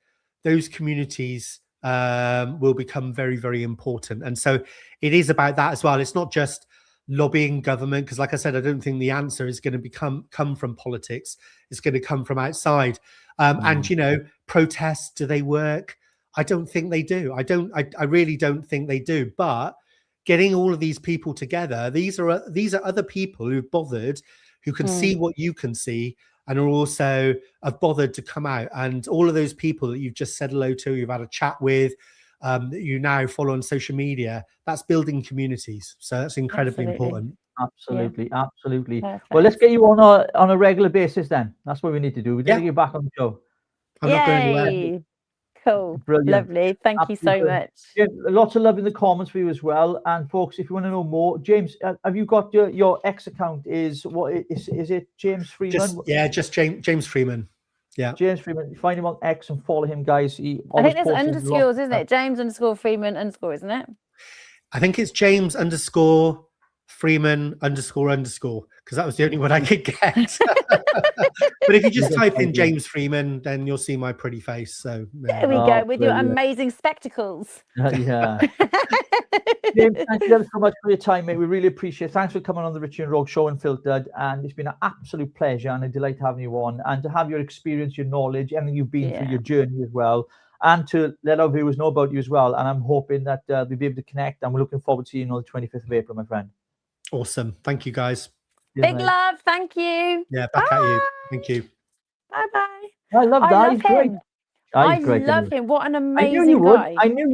those communities will become very, very important. And so it is about that as well. It's not just lobbying government, because like I said, I don't think the answer is going to come from politics. It's going to come from outside. And protests, do they work? I don't think they do. I really don't think they do. But getting all of these people together, these are other people who've bothered, who can see what you can see, and are also have bothered to come out. And all of those people that you've just said hello to, you've had a chat with, that you now follow on social media, that's building communities. So that's incredibly important. Absolutely. Perfect. Well, let's get you on a regular basis then. That's what we need to do. We need to get you back on the show. I'm not going anywhere. Yay. Cool. Brilliant. Lovely. Thank you so much. James, lots of love in the comments for you as well. And folks, if you want to know more, James, have you got your X account? Is it James Freeman? Just James Freeman. Yeah. James Freeman. Find him on X and follow him, guys. I think there's underscores, isn't it? James _Freeman _ isn't it? I think it's James _Freeman __, because that was the only one I could get. But if you just type in James Freeman, then you'll see my pretty face. So there we go with your amazing spectacles. Yeah. James, thank you ever so much for your time, mate. We really appreciate it. Thanks for coming on the Richie and Rogue Show Unfiltered, and it's been an absolute pleasure and a delight having you on, and to have your experience, your knowledge, everything you've been through, your journey as well, and to let our viewers know about you as well. And I'm hoping that we'll be able to connect, and we're looking forward to seeing you on the 25th of April, my friend. Awesome. Thank you, guys. Big love. Thank you. Yeah, back at you. Thank you. Bye-bye. I love that. I He's love great. him. I love him. What an amazing guy. I knew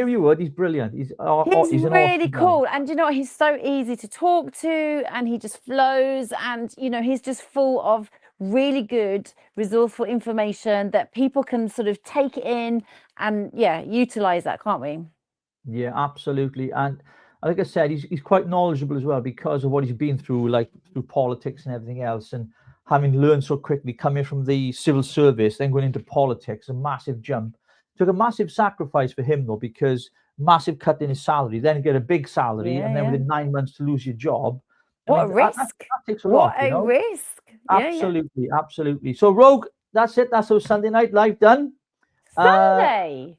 you would. He's brilliant. He's really cool. And you know what? He's so easy to talk to, and he just flows, and he's just full of really good, resourceful information that people can sort of take in and utilize that, can't we? Yeah, absolutely. And like I said, he's quite knowledgeable as well because of what he's been through, like through politics and everything else, and having learned so quickly, coming from the civil service, then going into politics, a massive jump. Took a massive sacrifice for him though, because massive cut in his salary, then get a big salary, and then within 9 months to lose your job. What a risk! That takes a lot. What a risk! Absolutely. So Rogue, that's it. That's our Sunday Night Live done. Sunday.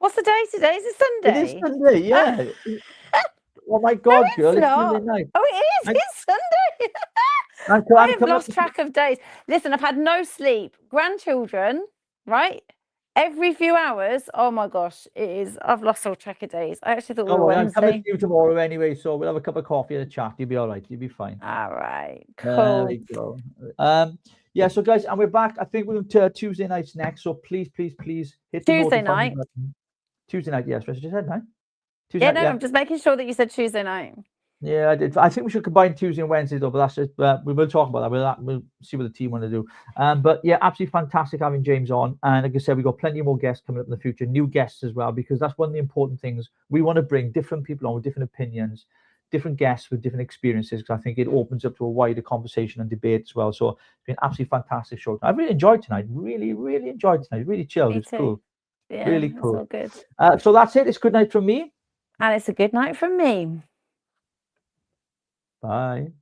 What's the day today? Is it Sunday? It is Sunday, yeah. Oh my God, girl! It's Sunday night. Oh, it is. It's Sunday. I have lost track of days. Listen, I've had no sleep. Grandchildren, right? Every few hours. Oh my gosh, it is. I've lost all track of days. I actually thought we were Wednesday. I'm coming to you tomorrow anyway, so we'll have a cup of coffee and a chat. You'll be all right. You'll be fine. All right. Cool. There we go. Yeah. So guys, and we're back. I think we're going to Tuesday nights next. So please hit the Tuesday night. Button. Tuesday night. Yes, what you said, right? Tuesday night, I'm just making sure that you said Tuesday night. Yeah, I did. I think we should combine Tuesday and Wednesday though, but that's it. We will talk about that. We'll see what the team want to do. But yeah, absolutely fantastic having James on. And like I said, we've got plenty more guests coming up in the future, new guests as well, because that's one of the important things. We want to bring different people on with different opinions, different guests with different experiences, because I think it opens up to a wider conversation and debate as well. So it's been an absolutely fantastic show. I really enjoyed tonight. Really enjoyed tonight. Really chilled. It's cool. Yeah, really cool. All good. So that's it. It's good night from me. And it's a good night from me. Bye.